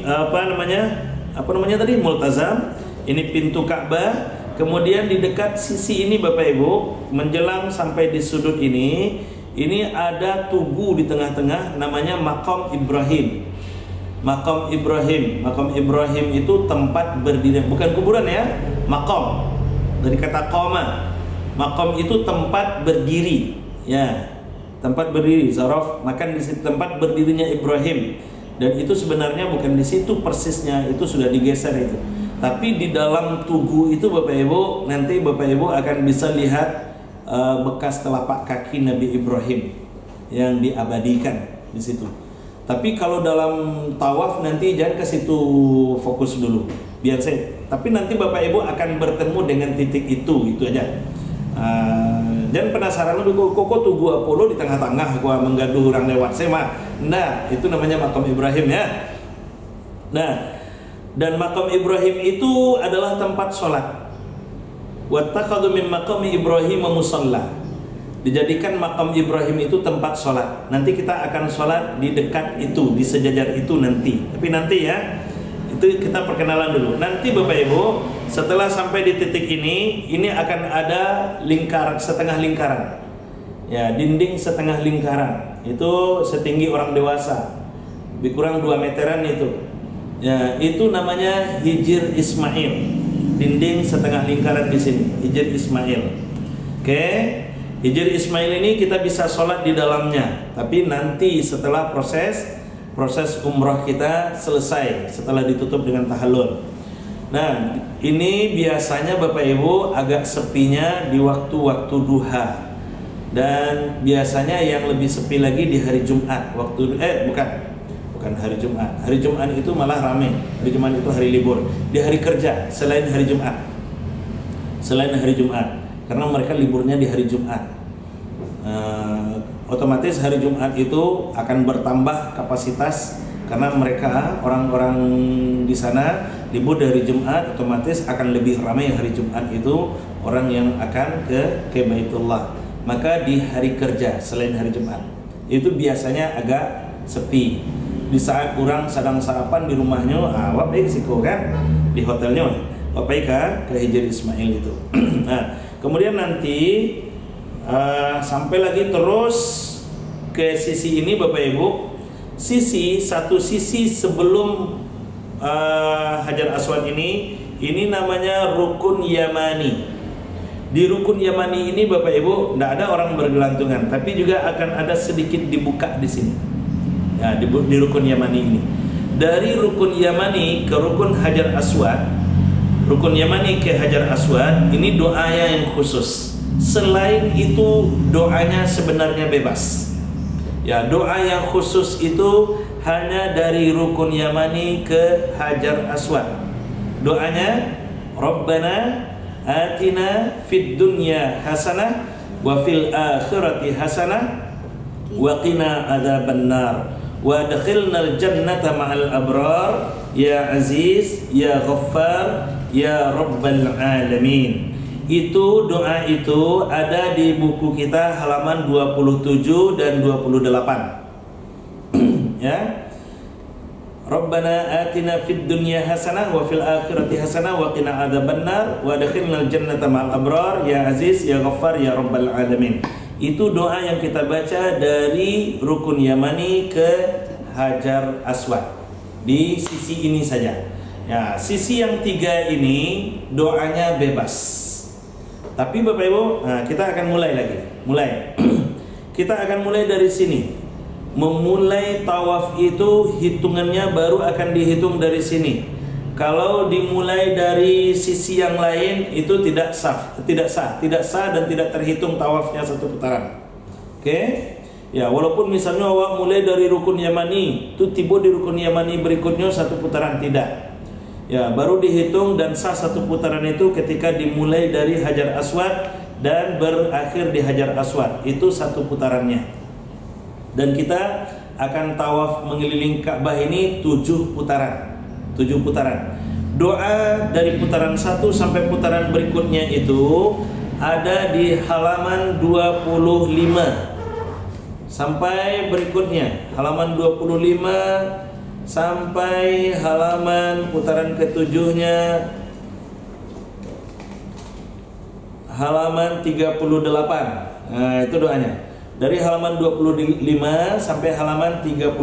apa namanya tadi? Multazam. Ini pintu Ka'bah. Kemudian di dekat sisi ini Bapak Ibu, menjelang sampai di sudut ini ada tugu di tengah-tengah namanya Maqam Ibrahim. Maqam Ibrahim itu tempat berdiri, bukan kuburan ya. Maqam dari kata qama. Maqam itu tempat berdiri, ya. Tempat berdiri, zaraf, makan di situ tempat berdirinya Ibrahim. Dan itu sebenarnya bukan di situ persisnya, itu sudah digeser itu. Tapi di dalam tugu itu Bapak Ibu, nanti Bapak Ibu akan bisa lihat bekas telapak kaki Nabi Ibrahim yang diabadikan. di situ. Tapi kalau dalam tawaf nanti jangan ke situ fokus dulu. Biar saya. Tapi nanti Bapak Ibu akan bertemu dengan titik itu aja. Dan penasaran lu kok tuh gua polo di tengah-tengah gua menggaduh orang lewat saya mah. Nah, itu namanya makam Ibrahim ya. Nah, dan makam Ibrahim itu adalah tempat sholat. Wattakhadhu min maqami Ibrahim musalla. Dijadikan makam Ibrahim itu tempat sholat. Nanti kita akan sholat di dekat itu, di sejajar itu nanti. Tapi nanti ya, itu kita perkenalan dulu. Nanti Bapak Ibu, setelah sampai di titik ini akan ada lingkaran, setengah lingkaran. Ya, dinding setengah lingkaran. Itu setinggi orang dewasa. Lebih kurang 2 meteran itu. Ya, itu namanya Hijr Ismail. Dinding setengah lingkaran di sini, Hijr Ismail. Oke. Hijr Ismail ini kita bisa sholat di dalamnya. Tapi nanti setelah proses umroh kita selesai, setelah ditutup dengan tahallul. Nah, ini biasanya Bapak Ibu agak sepinya di waktu-waktu duha. Dan biasanya yang lebih sepi lagi di hari Jumat. Bukan hari Jumat. Hari Jumat itu malah ramai. Hari Jumat itu hari libur. Di hari kerja selain hari Jumat. Karena mereka liburnya di hari Jumat. Otomatis hari Jumat itu akan bertambah kapasitas karena mereka orang-orang di sana libur dari Jumat, otomatis akan lebih ramai hari Jumat itu orang yang akan ke Baitullah. Maka di hari kerja selain hari Jumat itu biasanya agak sepi. Di saat orang sedang sarapan di rumahnya, wapai siko kan di hotelnya, wapai ke Hijr Ismail itu. Nah, kemudian nanti sampai lagi terus ke sisi ini Bapak Ibu, satu sisi sebelum Hajar Aswad ini namanya Rukun Yamani. Di Rukun Yamani ini Bapak Ibu tidak ada orang bergelantungan, tapi juga akan ada sedikit dibuka di sini. Ya, di Rukun Yamani ini. Dari Rukun Yamani ke Rukun Hajar Aswad, Rukun Yamani ke Hajar Aswad ini doanya yang khusus. Selain itu doanya sebenarnya bebas. Ya, doa yang khusus itu hanya dari Rukun Yamani ke Hajar Aswad. Doanya Rabbana atina fid dunya hasanah wa fil akhirati hasanah wa qina adzabannar wa adkhilnal jannata ma'al abrar ya aziz ya ghaffar ya rabbal alamin. Itu doa itu ada di buku kita halaman 27 dan 28. Ya. Rabbana atina fid dunya hasanah wa fil akhirati hasanah wa qina adzabannar wa adkhilnal jannata ma'al abrar ya aziz ya ghaffar ya rabbal alamin. Itu doa yang kita baca dari Rukun Yamani ke Hajar Aswad. Di sisi ini saja. Ya, sisi yang 3 ini doanya bebas. Tapi Bapak Ibu, kita akan mulai lagi. Kita akan mulai dari sini. Memulai tawaf itu hitungannya baru akan dihitung dari sini. Kalau dimulai dari sisi yang lain itu tidak sah dan tidak terhitung tawafnya satu putaran. Oke? Ya, walaupun misalnya awak mulai dari Rukun Yamani, itu tiba di Rukun Yamani berikutnya satu putaran, tidak. Ya, baru dihitung dan sah satu putaran itu ketika dimulai dari Hajar Aswad dan berakhir di Hajar Aswad. Itu satu putarannya. Dan kita akan tawaf mengelilingi Ka'bah ini 7 putaran. 7 putaran. Doa dari putaran 1 sampai putaran berikutnya itu ada di halaman 25 sampai berikutnya halaman 25 sampai halaman putaran ketujuhnya halaman 38. Nah, itu doanya. Dari halaman 25 sampai halaman 38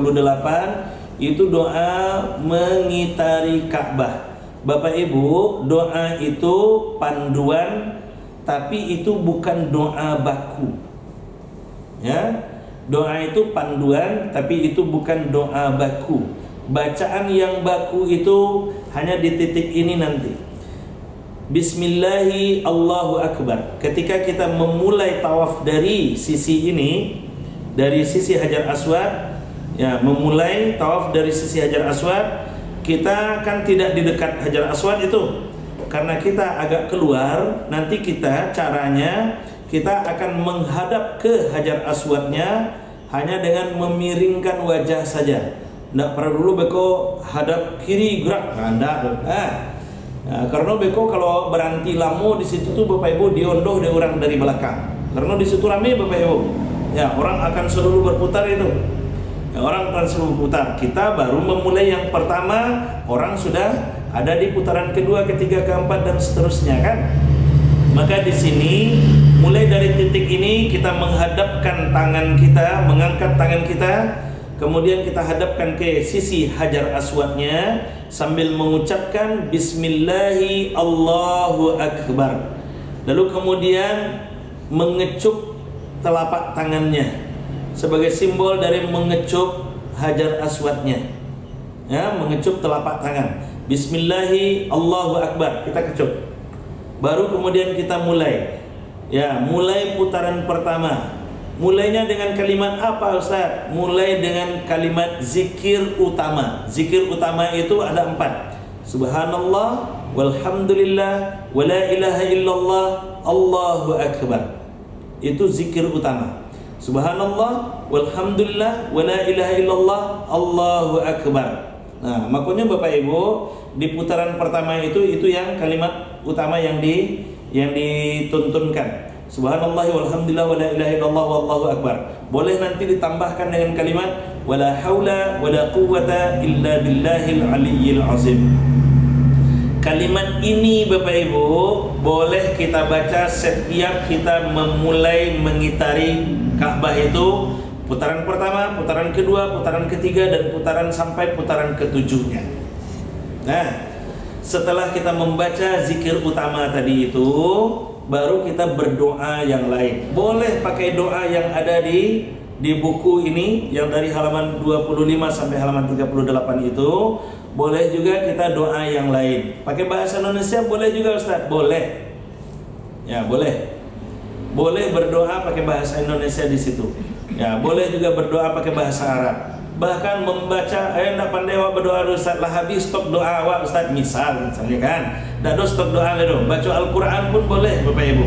itu doa mengitari Ka'bah. Bapak Ibu, doa itu panduan tapi itu bukan doa baku. Ya. Doa itu panduan tapi itu bukan doa baku. Bacaan yang baku itu hanya di titik ini nanti. Bismillahi Allahu Akbar. Ketika kita memulai tawaf dari sisi ini, dari sisi Hajar Aswad, Ya, memulai tawaf dari sisi Hajar Aswad. Kita kan tidak di dekat Hajar Aswad itu, karena kita agak keluar. Nanti kita caranya kita akan menghadap ke Hajar Aswadnya hanya dengan memiringkan wajah saja. Nggak perlu dulu beko hadap kiri gerak, karena beko kalau berhenti lama di situ tuh Bapak Ibu diondoh dari orang dari belakang. Karena di situ rame Bapak Ibu. Ya, orang akan selalu berputar itu. Ya, orang akan selalu berputar. Kita baru memulai yang pertama, orang sudah ada di putaran kedua, ketiga, keempat dan seterusnya kan. Maka di sini mulai dari titik ini kita menghadapkan tangan kita, mengangkat tangan kita, kemudian kita hadapkan ke sisi Hajar Aswadnya sambil mengucapkan Bismillahi Allahu Akbar. Lalu kemudian mengecup telapak tangannya sebagai simbol dari mengecup Hajar Aswadnya. Ya, mengecup telapak tangan. Bismillahi Allahu Akbar, kita kecup. Baru kemudian kita mulai. Ya, mulai putaran pertama. Mulainya dengan kalimat apa Ustaz? Mulai dengan kalimat zikir utama. Zikir utama itu ada 4. Subhanallah, walhamdulillah, wala ilaha illallah, Allahu Akbar. Itu zikir utama. Subhanallah, walhamdulillah, wala ilaha illallah, Allahu Akbar. Nah, makanya Bapak Ibu di putaran pertama itu yang kalimat utama yang dituntunkan. Subhanallah walhamdulillah wala ilaha illallah wallahu akbar. Boleh nanti ditambahkan dengan kalimat wala haula wala quwwata illa billahil aliyyil azim. Kalimat ini Bapak Ibu boleh kita baca setiap kita memulai mengitari Ka'bah itu. Putaran pertama, putaran kedua, putaran ketiga, dan putaran sampai putaran ketujuhnya. Nah, setelah kita membaca zikir utama tadi itu, baru kita berdoa yang lain. Boleh pakai doa yang ada di buku ini, yang dari halaman 25 sampai halaman 38 itu. Boleh juga kita doa yang lain. Pakai bahasa Indonesia boleh juga Ustaz? Boleh. Ya, boleh. Boleh berdoa pakai bahasa Indonesia di situ. Ya, boleh juga berdoa pakai bahasa Arab. Bahkan membaca, nak pandai awak berdoa Ustaz, lah habis stok doa awak Ustaz, misalnya kan. Dah ada stok doa ledo. Baca Al-Quran pun boleh Bapak Ibu.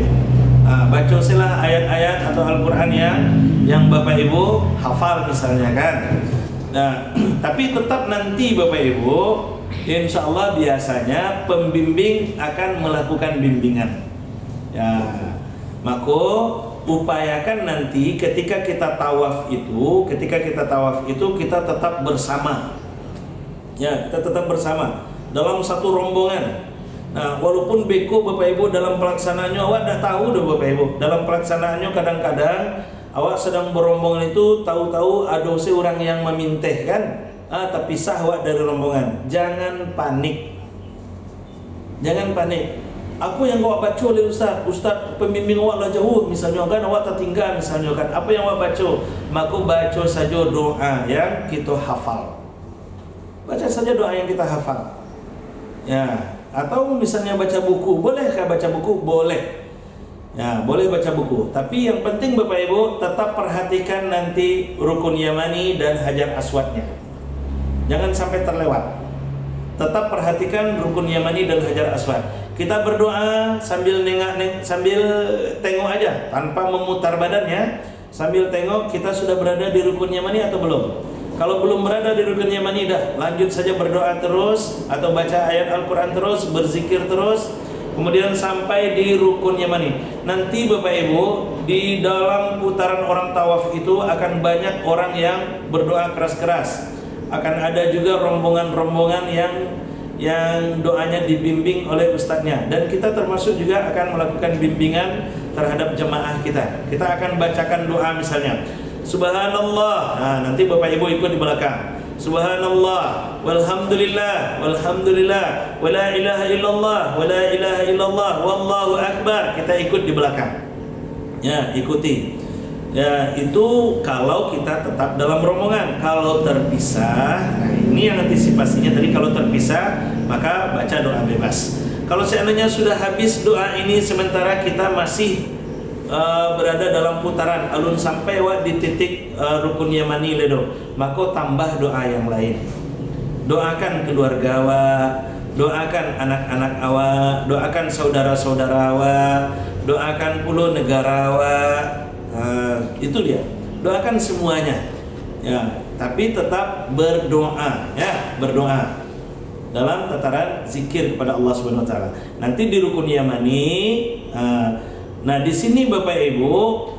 Baca silah ayat-ayat atau Al-Quran yang Bapak Ibu hafal misalnya kan. Nah, tapi tetap nanti Bapak Ibu, insya Allah biasanya pembimbing akan melakukan bimbingan. Ya, maka upayakan nanti ketika kita tawaf itu, kita tetap bersama. Ya, kita tetap bersama dalam satu rombongan. Nah, walaupun beko Bapak Ibu dalam pelaksanaannya awak tidak tahu deh Bapak Ibu. Dalam pelaksanaannya kadang-kadang awak sedang berombongan itu tahu-tahu ada seorang yang meminteh kan, terpisah awak dari rombongan. Jangan panik. Jangan panik. Apa yang awak baca oleh Ustaz? Ustaz pembimbing awak lah jauh misalnya kan, awak tertinggal misalnya kan. Apa yang awak baca? Maka baca saja doa yang kita hafal. Baca saja doa yang kita hafal. Ya, atau misalnya baca buku. Bolehkah baca buku? Boleh. Ya, boleh baca buku. Tapi yang penting Bapak Ibu tetap perhatikan nanti Rukun Yamani dan Hajar Aswadnya. Jangan sampai terlewat. Tetap perhatikan Rukun Yamani dan Hajar Aswad. Kita berdoa sambil sambil tengok aja tanpa memutar badannya. Sambil tengok kita sudah berada di Rukun Yamani atau belum. Kalau belum berada di Rukun Yamani, dah lanjut saja berdoa terus atau baca ayat Al-Quran terus, berzikir terus, kemudian sampai di Rukun Yamani. Nanti Bapak Ibu di dalam putaran orang tawaf itu akan banyak orang yang berdoa keras-keras. Akan ada juga rombongan-rombongan yang doanya dibimbing oleh ustadznya, dan kita termasuk juga akan melakukan bimbingan terhadap jemaah kita. Kita akan bacakan doa misalnya Subhanallah. Nah, nanti Bapak Ibu ikut di belakang. Subhanallah walhamdulillah walhamdulillah wala ilaha illallah wala ilaha illallah wallahu akbar. Kita ikut di belakang. Ya, ikuti. Ya, itu kalau kita tetap dalam rombongan. Kalau terpisah, nah ini yang antisipasinya tadi. Kalau terpisah, maka baca doa bebas. Kalau seandainya sudah habis doa ini sementara kita masih berada dalam putaran alun sampai di titik rukun yamani ledo, maka tambah doa yang lain. Doakan keluarga awak, doakan anak-anak awak, doakan saudara-saudara awak, doakan pula negara awak. Itu dia. Doakan semuanya. Ya, tapi tetap berdoa, ya, berdoa dalam tataran zikir kepada Allah Subhanahu wa taala. Nanti di rukun yamani, nah di sini Bapak Ibu,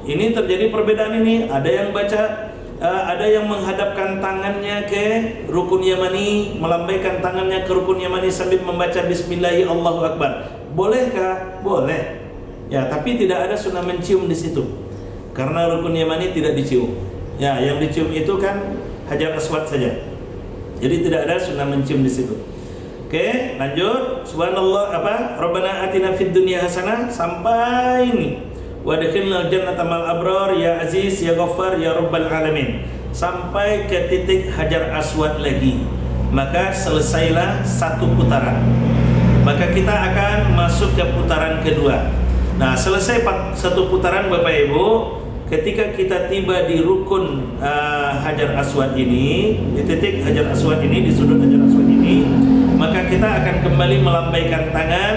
ini terjadi perbedaan ini. Ada yang baca, ada yang menghadapkan tangannya ke rukun yamani, melambaikan tangannya ke rukun yamani sambil membaca Bismillahi Allahu Akbar. Bolehkah? Boleh. Ya, tapi tidak ada sunnah mencium di situ, karena rukun yamani tidak dicium. Ya, yang dicium itu kan Hajar Aswad saja. Jadi tidak ada sunnah mencium di situ. Oke, lanjut. Subhanallah Rabbana atina fid dunya hasanah sampai ini. Wa adkhilnal jannata mal abrar ya aziz ya ghaffar ya rabbal alamin. Sampai ke titik Hajar Aswad lagi. Maka selesailah satu putaran. Maka kita akan masuk ke putaran kedua. Nah, selesai satu putaran Bapak Ibu, ketika kita tiba di rukun Hajar Aswad ini, di titik Hajar Aswad ini, di sudut Hajar Aswad ini, maka kita akan kembali melambaikan tangan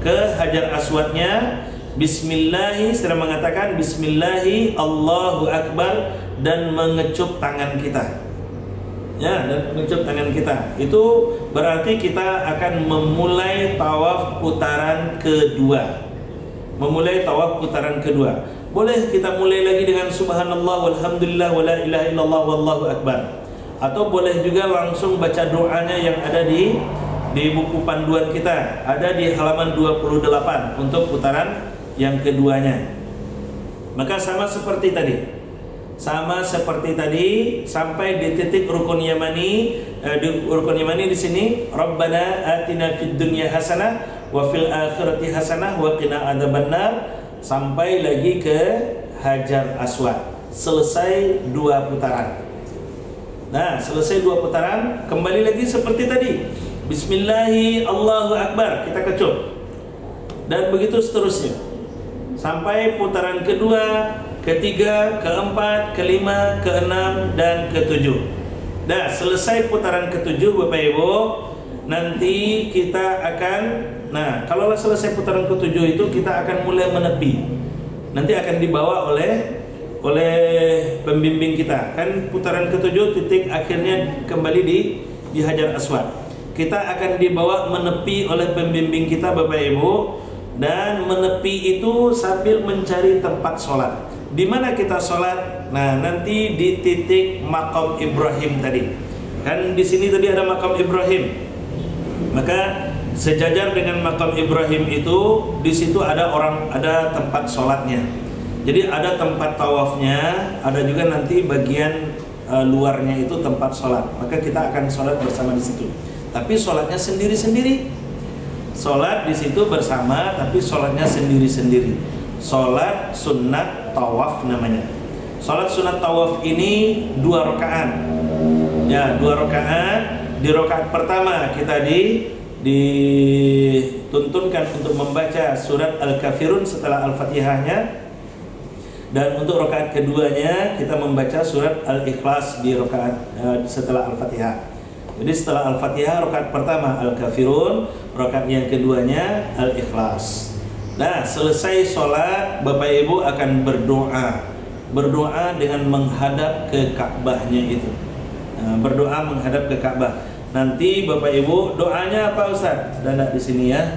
ke Hajar Aswadnya. Bismillahi, sedang mengatakan Bismillahi Allahu Akbar, dan mengecup tangan kita. Ya, dan mengecup tangan kita. Itu berarti kita akan memulai tawaf putaran kedua. Memulai tawaf putaran kedua. Boleh kita mulai lagi dengan subhanallah walhamdulillah wala ilaha illallah wallahu akbar. Atau boleh juga langsung baca doanya yang ada di buku panduan kita. Ada di halaman 28 untuk putaran yang keduanya. Maka sama seperti tadi. Sama seperti tadi sampai di titik rukun yamani. Di rukun yamani di sini Rabbana atina fid dunya hasanah wa fil akhirati hasanah wa qina adzabannar. Sampai lagi ke Hajar Aswad. Selesai dua putaran. Nah, selesai dua putaran, kembali lagi seperti tadi. Bismillahi Allahu Akbar, kita kecup. Dan begitu seterusnya. Sampai putaran kedua, ketiga, keempat, kelima, keenam, dan ketujuh. Nah, selesai putaran ketujuh Bapak Ibu, nanti kita akan, nah, kalau selesai putaran ketujuh itu kita akan mulai menepi. Nanti akan dibawa oleh pembimbing kita. Kan putaran ketujuh titik akhirnya kembali di Hajar Aswad. Kita akan dibawa menepi oleh pembimbing kita Bapak Ibu, dan menepi itu sambil mencari tempat sholat. Di mana kita sholat? Nah, nanti di titik Maqam Ibrahim tadi. Kan di sini tadi ada Maqam Ibrahim. Maka sejajar dengan Maqam Ibrahim itu, di situ ada tempat sholatnya. Jadi ada tempat tawafnya, ada juga nanti bagian luarnya itu tempat sholat. Maka kita akan sholat bersama di situ. Tapi sholatnya sendiri-sendiri. Sholat di situ bersama, tapi sholatnya sendiri-sendiri. Sholat sunat tawaf namanya. Sholat sunat tawaf ini 2 rakaat. Ya, 2 rakaat. Di rakaat pertama kita dituntunkan untuk membaca surat Al-Kafirun setelah Al-Fatihahnya, dan untuk rakaat keduanya kita membaca surat Al-Ikhlas di rakaat setelah Al-Fatihah. Jadi setelah Al-Fatihah rakaat pertama Al-Kafirun, rakaat yang keduanya Al-Ikhlas. Nah, selesai sholat Bapak Ibu akan berdoa dengan menghadap ke Ka'bahnya itu. Berdoa menghadap ke Ka'bah. Nanti Bapak Ibu doanya apa Ustaz? Dan di sini ya.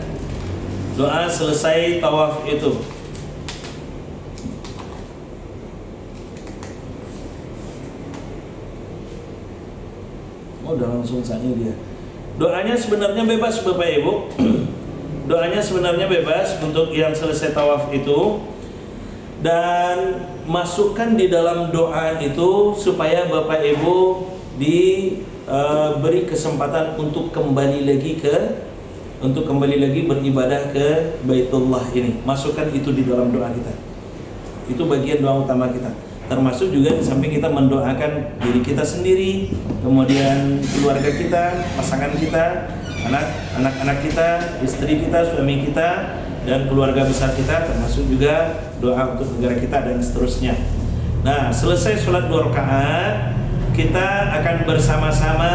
Doa selesai tawaf itu. Udah langsung saja dia. Doanya sebenarnya bebas Bapak Ibu. Doanya sebenarnya bebas untuk yang selesai tawaf itu. Dan masukkan di dalam doa itu supaya Bapak Ibu diberi kesempatan untuk kembali lagi beribadah ke Baitullah ini. Masukkan itu di dalam doa kita. Itu bagian doa utama kita. Termasuk juga di samping kita mendoakan diri kita sendiri, kemudian keluarga kita, pasangan kita, anak-anak kita, istri kita, suami kita, dan keluarga besar kita, termasuk juga doa untuk negara kita dan seterusnya. Nah, selesai sholat 2 rakaat, kita akan bersama-sama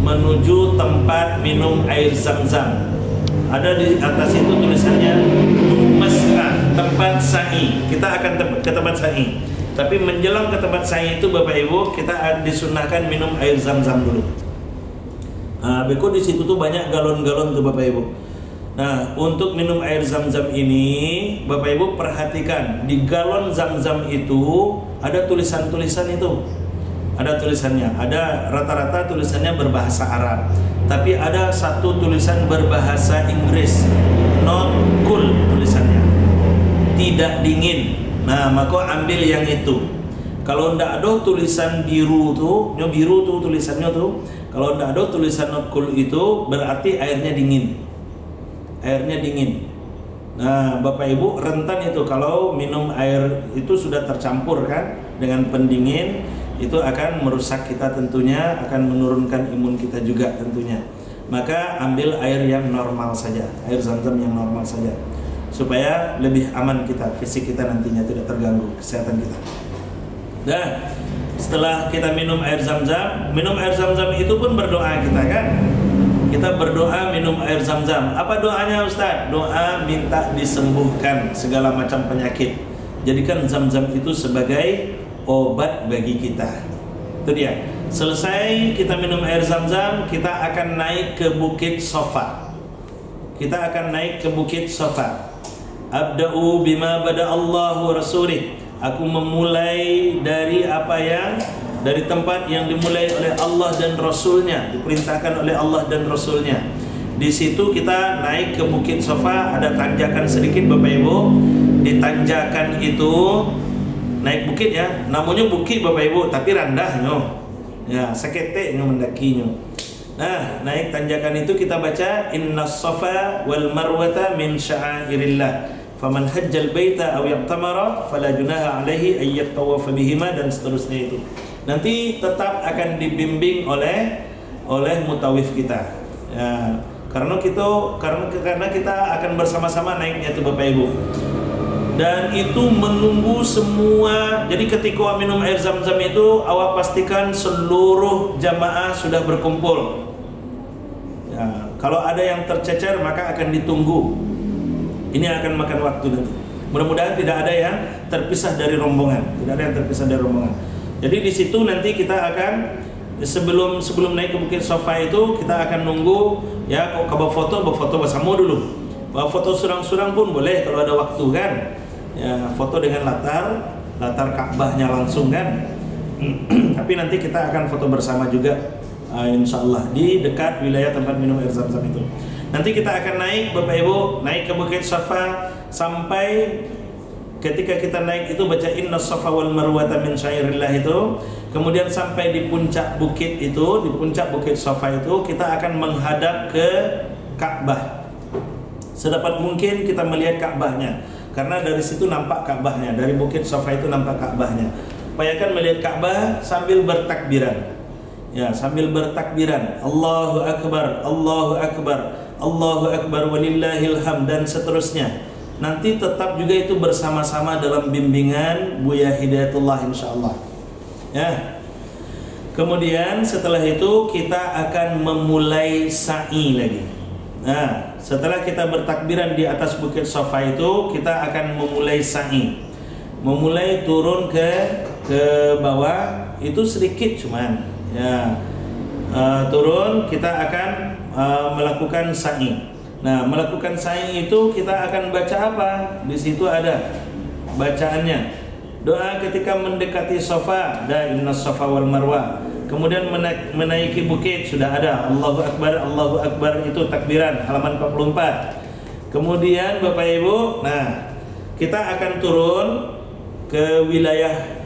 menuju tempat minum air Zam-Zam. Ada di atas itu tulisannya Mas'ah, tempat sa'i. Kita akan ke tempat sa'i. Tapi menjelang ke tempat sa'i itu Bapak Ibu, kita disunahkan minum air Zam-Zam dulu. Beko di situ tuh banyak galon-galon tuh Bapak Ibu. Nah, untuk minum air Zam-Zam ini, Bapak Ibu perhatikan, di galon Zam-Zam itu ada tulisan-tulisan itu. Ada tulisannya, ada rata-rata tulisannya berbahasa Arab, tapi ada satu tulisan berbahasa Inggris, not cool tulisannya, tidak dingin. Nah, maka ambil yang itu. Kalau ndak ada tulisan biru tuh tulisannya tuh. Kalau ndak ada tulisan not cool itu berarti airnya dingin. Airnya dingin. Nah, Bapak Ibu rentan itu kalau minum air itu sudah tercampur kan dengan pendingin, itu akan merusak kita tentunya, akan menurunkan imun kita juga tentunya. Maka ambil air yang normal saja, air Zam-Zam yang normal saja, supaya lebih aman kita, fisik kita nantinya tidak terganggu, kesehatan kita. Nah, setelah kita minum air Zam-Zam itu pun berdoa kita kan. Kita berdoa minum air Zam-Zam. Apa doanya Ustaz? Doa minta disembuhkan segala macam penyakit. Jadikan Zam-Zam itu sebagai obat bagi kita. Itu dia. Selesai kita minum air Zam-Zam, kita akan naik ke Bukit Safa. Kita akan naik ke Bukit Safa. Abda'u bima bada Allahu rasulih. Aku memulai dari dari tempat yang dimulai oleh Allah dan Rasulnya, diperintahkan oleh Allah dan Rasulnya. Di situ kita naik ke Bukit Safa, ada tanjakan sedikit Bapak Ibu. Di tanjakan itu naik bukit ya, namanya bukit Bapak Ibu, tapi randahnya, ya sakete mendakinya. Nah, naik tanjakan itu kita baca Innas Safa wal Marwata min sya'airillah. Faman hajjal baita aw ya'tamara fala junaha alaihi ay yatawafa bihima, dan seterusnya itu. Nanti tetap akan dibimbing oleh mutawif kita. Ya, karena kita akan bersama-sama naiknya itu Bapak Ibu. Dan itu menunggu semua. Jadi ketika minum air Zam-Zam itu, awak pastikan seluruh jamaah sudah berkumpul. Ya, kalau ada yang tercecer maka akan ditunggu. Ini akan makan waktu nanti. Mudah-mudahan tidak ada yang terpisah dari rombongan. Jadi di situ nanti kita akan sebelum naik ke Bukit Safa itu kita akan nunggu ya. Kalau foto bersama dulu. Bawa foto surang-surang pun boleh kalau ada waktu kan. Ya, foto dengan latar Ka'bahnya langsung kan. Tapi nanti kita akan foto bersama juga, insya Allah di dekat wilayah tempat minum air Zam-Zam itu. Nanti kita akan naik Bapak Ibu, naik ke Bukit Safa, sampai ketika kita naik itu baca Innas Safa wal Marwata min syairillah itu. Kemudian sampai di puncak bukit itu, di puncak Bukit Safa itu kita akan menghadap ke Ka'bah. Sedapat mungkin kita melihat Ka'bahnya, karena dari situ nampak Ka'bahnya, dari Bukit Safa itu nampak Ka'bahnya. Upayakan melihat Ka'bah sambil bertakbiran. Ya, sambil bertakbiran. Allahu Akbar, Allahu Akbar, Allahu Akbar walillahil hamd, dan seterusnya. Nanti tetap juga itu bersama-sama dalam bimbingan Buya Hidayatullah insyaallah. Ya. Kemudian setelah itu kita akan memulai sa'i lagi. Nah, setelah kita bertakbiran di atas Bukit Safa itu, kita akan memulai sa'i. Memulai turun ke bawah itu sedikit cuman. Ya. Turun kita akan melakukan sa'i. Nah, melakukan sa'i itu kita akan baca apa? Di situ ada bacaannya. Doa ketika mendekati Safa, dan Innas Safa wal Marwa. Kemudian menaiki bukit sudah ada Allahu Akbar itu takbiran halaman 44. Kemudian Bapak Ibu, nah kita akan turun ke wilayah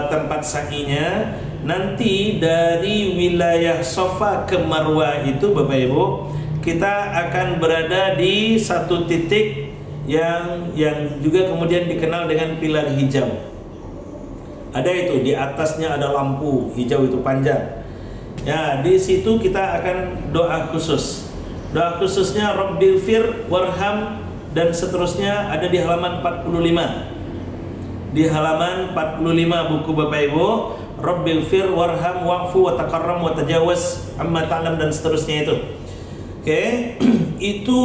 tempat sa'inya. Nanti dari wilayah Safa ke Marwa itu Bapak Ibu, kita akan berada di satu titik yang juga kemudian dikenal dengan pilar hijau. Ada itu, di atasnya ada lampu hijau itu panjang. Ya, di situ kita akan doa khusus. Doa khususnya Rabbil fir warham dan seterusnya ada di halaman 45. Di halaman 45 buku Bapak Ibu, Rabbighfir warham wa'fu wa takarram wa tajawaz amma ta'lam dan seterusnya itu. Oke, itu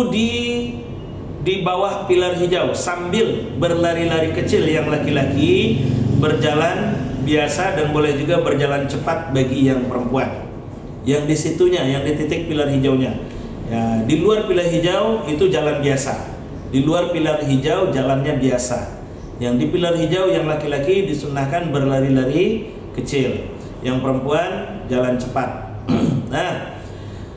di bawah pilar hijau sambil berlari-lari kecil yang laki-laki, berjalan biasa dan boleh juga berjalan cepat bagi yang perempuan. Yang di situnya, yang di titik pilar hijaunya. Ya, di luar pilar hijau itu jalan biasa. Di luar pilar hijau jalannya biasa. Yang di pilar hijau yang laki-laki disunahkan berlari-lari kecil. Yang perempuan jalan cepat. Nah,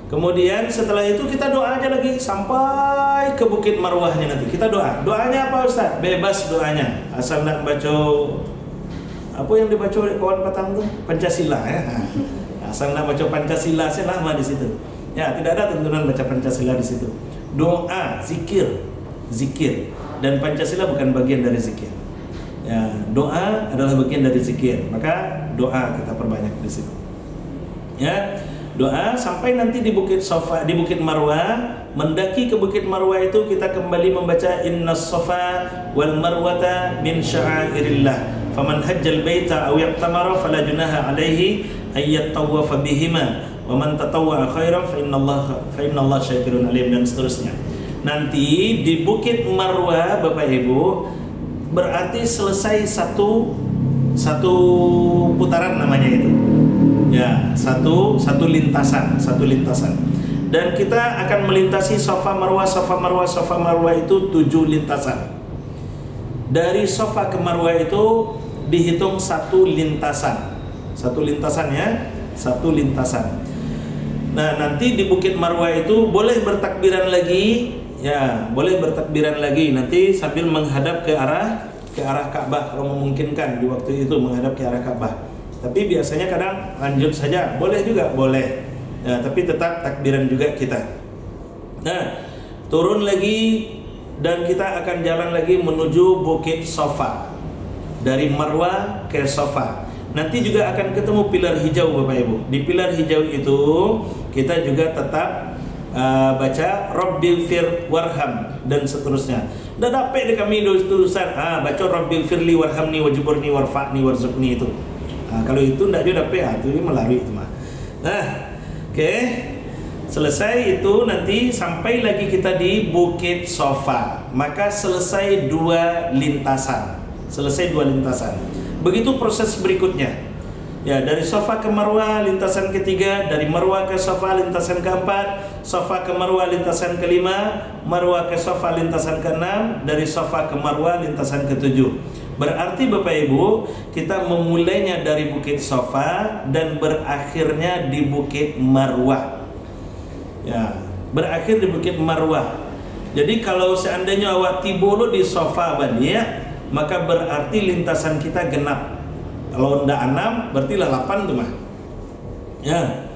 kemudian setelah itu kita doa aja lagi sampai ke Bukit Marwahnya nanti. Kita doa. Doanya apa Ustaz? Bebas doanya. Asal nak baca apa yang dibaca oleh kawan petang tuh? Pancasila ya. Asal nak baca Pancasila selama di situ. Ya, tidak ada tuntunan baca Pancasila di situ. Doa, zikir. Dan Pancasila bukan bagian dari zikir. Ya, doa adalah bagian dari zikir. Maka doa kita perbanyak di situ. Ya, doa sampai nanti di Bukit Safa, di Bukit Marwah. Mendaki ke Bukit Marwah itu kita kembali membaca Innas Safa wal Marwata min sya'airillah. Faman hajjal baita aw yaqtamara fala junaha alaihi ay yattawafa bihima wa man tatawwa khairan fa innallaha syakirun alim dan seterusnya. Nanti di Bukit Marwah Bapak Ibu berarti selesai satu putaran namanya itu. Ya, satu lintasan. Dan kita akan melintasi Safa Marwah itu 7 lintasan. Dari Safa ke Marwah itu dihitung satu lintasan ya, satu lintasan. Nah, nanti di Bukit Marwah itu boleh bertakbiran lagi, ya, boleh bertakbiran lagi nanti sambil menghadap ke arah Ka'bah kalau memungkinkan di waktu itu menghadap ke arah Ka'bah. Tapi biasanya kadang lanjut saja, boleh juga, boleh. Ya, tapi tetap takbiran juga kita. Nah, turun lagi dan kita akan jalan lagi menuju Bukit Safa. Dari Marwah ke Safa. Nanti juga akan ketemu pilar hijau Bapak Ibu. Di pilar hijau itu kita juga tetap baca Rabbighfir warham dan seterusnya. Dah dapat deh kami tulisan baca Rabbighfirli warhamni wajburni warfa'ni warzuqni itu. Kalau itu tidak juga dapat, itu melalui itu mah. Nah, oke. Selesai itu nanti sampai lagi kita di Bukit Safa. Maka selesai 2 lintasan. Begitu proses berikutnya. Ya, dari Safa ke Marwah lintasan ketiga, dari Marwah ke Safa lintasan keempat, Safa ke Marwah lintasan kelima, Marwah ke Safa lintasan keenam, dari Safa ke Marwah lintasan ketujuh. Berarti Bapak Ibu, kita memulainya dari Bukit Safa dan berakhirnya di Bukit Marwah. Ya, berakhir di Bukit Marwah. Jadi kalau seandainya awak tiba di Safa Bania, maka berarti lintasan kita genap. Kalau ndak 6 berarti 8 tuh mah. Ya.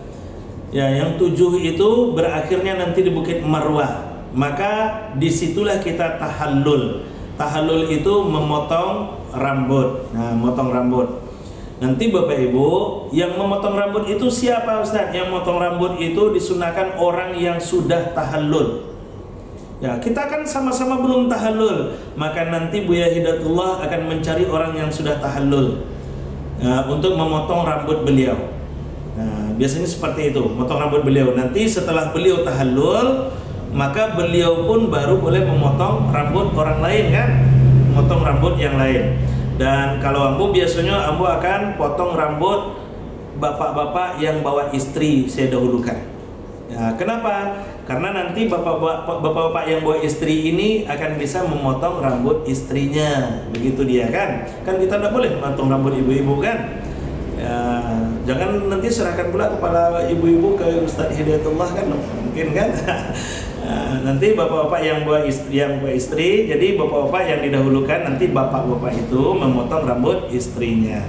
Ya, yang 7 itu berakhirnya nanti di Bukit Marwah. Maka disitulah kita tahallul. Tahallul itu memotong rambut. Nah, motong rambut. Nanti Bapak Ibu, yang memotong rambut itu siapa Ustaz? Yang memotong rambut itu disunahkan orang yang sudah tahallul. Ya, kita kan sama-sama belum tahallul. Maka nanti Buya Hidayatullah akan mencari orang yang sudah tahallul untuk memotong rambut beliau. Nah, biasanya seperti itu, motong rambut beliau. Nanti setelah beliau tahallul, maka beliau pun baru boleh memotong rambut orang lain kan? Memotong rambut yang lain. Dan kalau ambo biasanya ambo akan potong rambut bapak-bapak yang bawa istri saya dahulukan. Ya, kenapa? Karena nanti bapak-bapak yang bawa istri ini akan bisa memotong rambut istrinya. Begitu dia kan? Kan kita tidak boleh memotong rambut ibu-ibu kan? Ya, jangan nanti serahkan pula kepada ibu-ibu ke Ustaz Hidayatullah kan? Mungkin kan? Nanti bapak-bapak yang bawa istri, jadi bapak-bapak yang didahulukan, nanti bapak-bapak itu memotong rambut istrinya.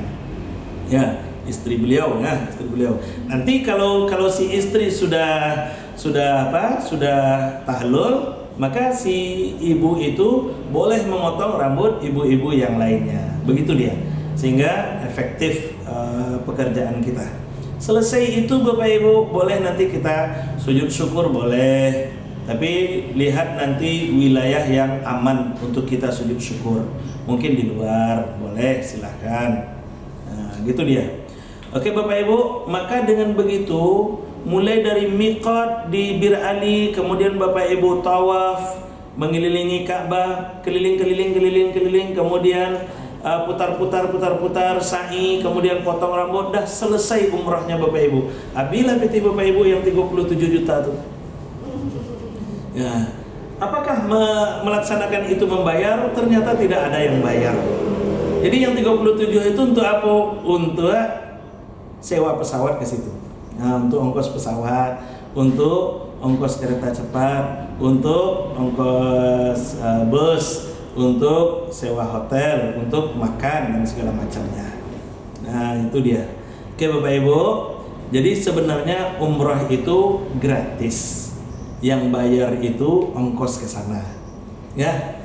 Ya, istri beliau ya, istri beliau. Nanti kalau si istri sudah tahallul, maka si ibu itu boleh memotong rambut ibu-ibu yang lainnya. Begitu dia. Sehingga efektif pekerjaan kita. Selesai itu Bapak Ibu, boleh nanti kita sujud syukur boleh. Tapi lihat nanti wilayah yang aman untuk kita sujud syukur. Mungkin di luar, boleh, silahkan. Nah, gitu dia. Oke Bapak Ibu, maka dengan begitu mulai dari miqat di Bir Ali, kemudian Bapak Ibu tawaf mengelilingi Ka'bah, keliling, kemudian putar, sa'i, kemudian potong rambut, dah selesai umrahnya Bapak Ibu. Bila PT Bapak Ibu yang 37 juta tuh. Ya, apakah melaksanakan itu membayar? Ternyata tidak ada yang bayar. Jadi yang 37 itu untuk apa? Untuk sewa pesawat ke situ. Nah, untuk ongkos pesawat, untuk ongkos kereta cepat, untuk ongkos bus, untuk sewa hotel, untuk makan dan segala macamnya. Nah, itu dia. Oke Bapak Ibu, jadi sebenarnya umrah itu gratis. Yang bayar itu ongkos ke sana. Ya.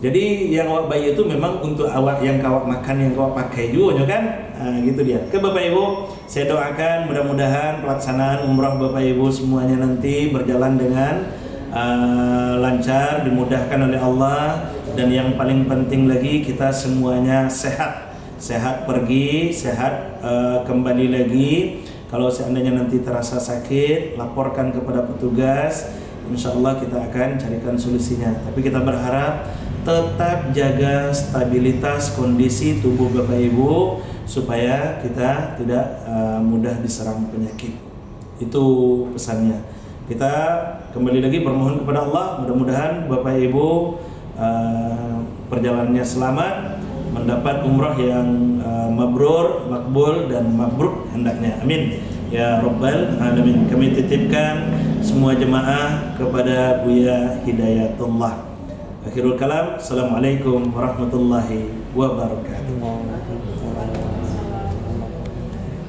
Jadi yang awak bayar itu memang untuk awak yang kawak makan, yang kawak pakai juga kan? Nah, gitu dia. Oke Bapak Ibu, saya doakan mudah-mudahan pelaksanaan umrah Bapak Ibu semuanya nanti berjalan dengan lancar, dimudahkan oleh Allah, dan yang paling penting lagi kita semuanya sehat. Sehat pergi, sehat kembali lagi. Kalau seandainya nanti terasa sakit, laporkan kepada petugas. Insya Allah kita akan carikan solusinya. Tapi kita berharap tetap jaga stabilitas kondisi tubuh Bapak Ibu supaya kita tidak mudah diserang penyakit. Itu pesannya. Kita kembali lagi bermohon kepada Allah, mudah-mudahan Bapak Ibu perjalanannya selamat, mendapat umrah yang mabrur, makbul dan mabruk hendaknya. Amin. Ya Rabbal Alamin. Kami titipkan semua jemaah kepada Buya Hidayatullah. Akhirul kalam. Assalamualaikum warahmatullahi wabarakatuh.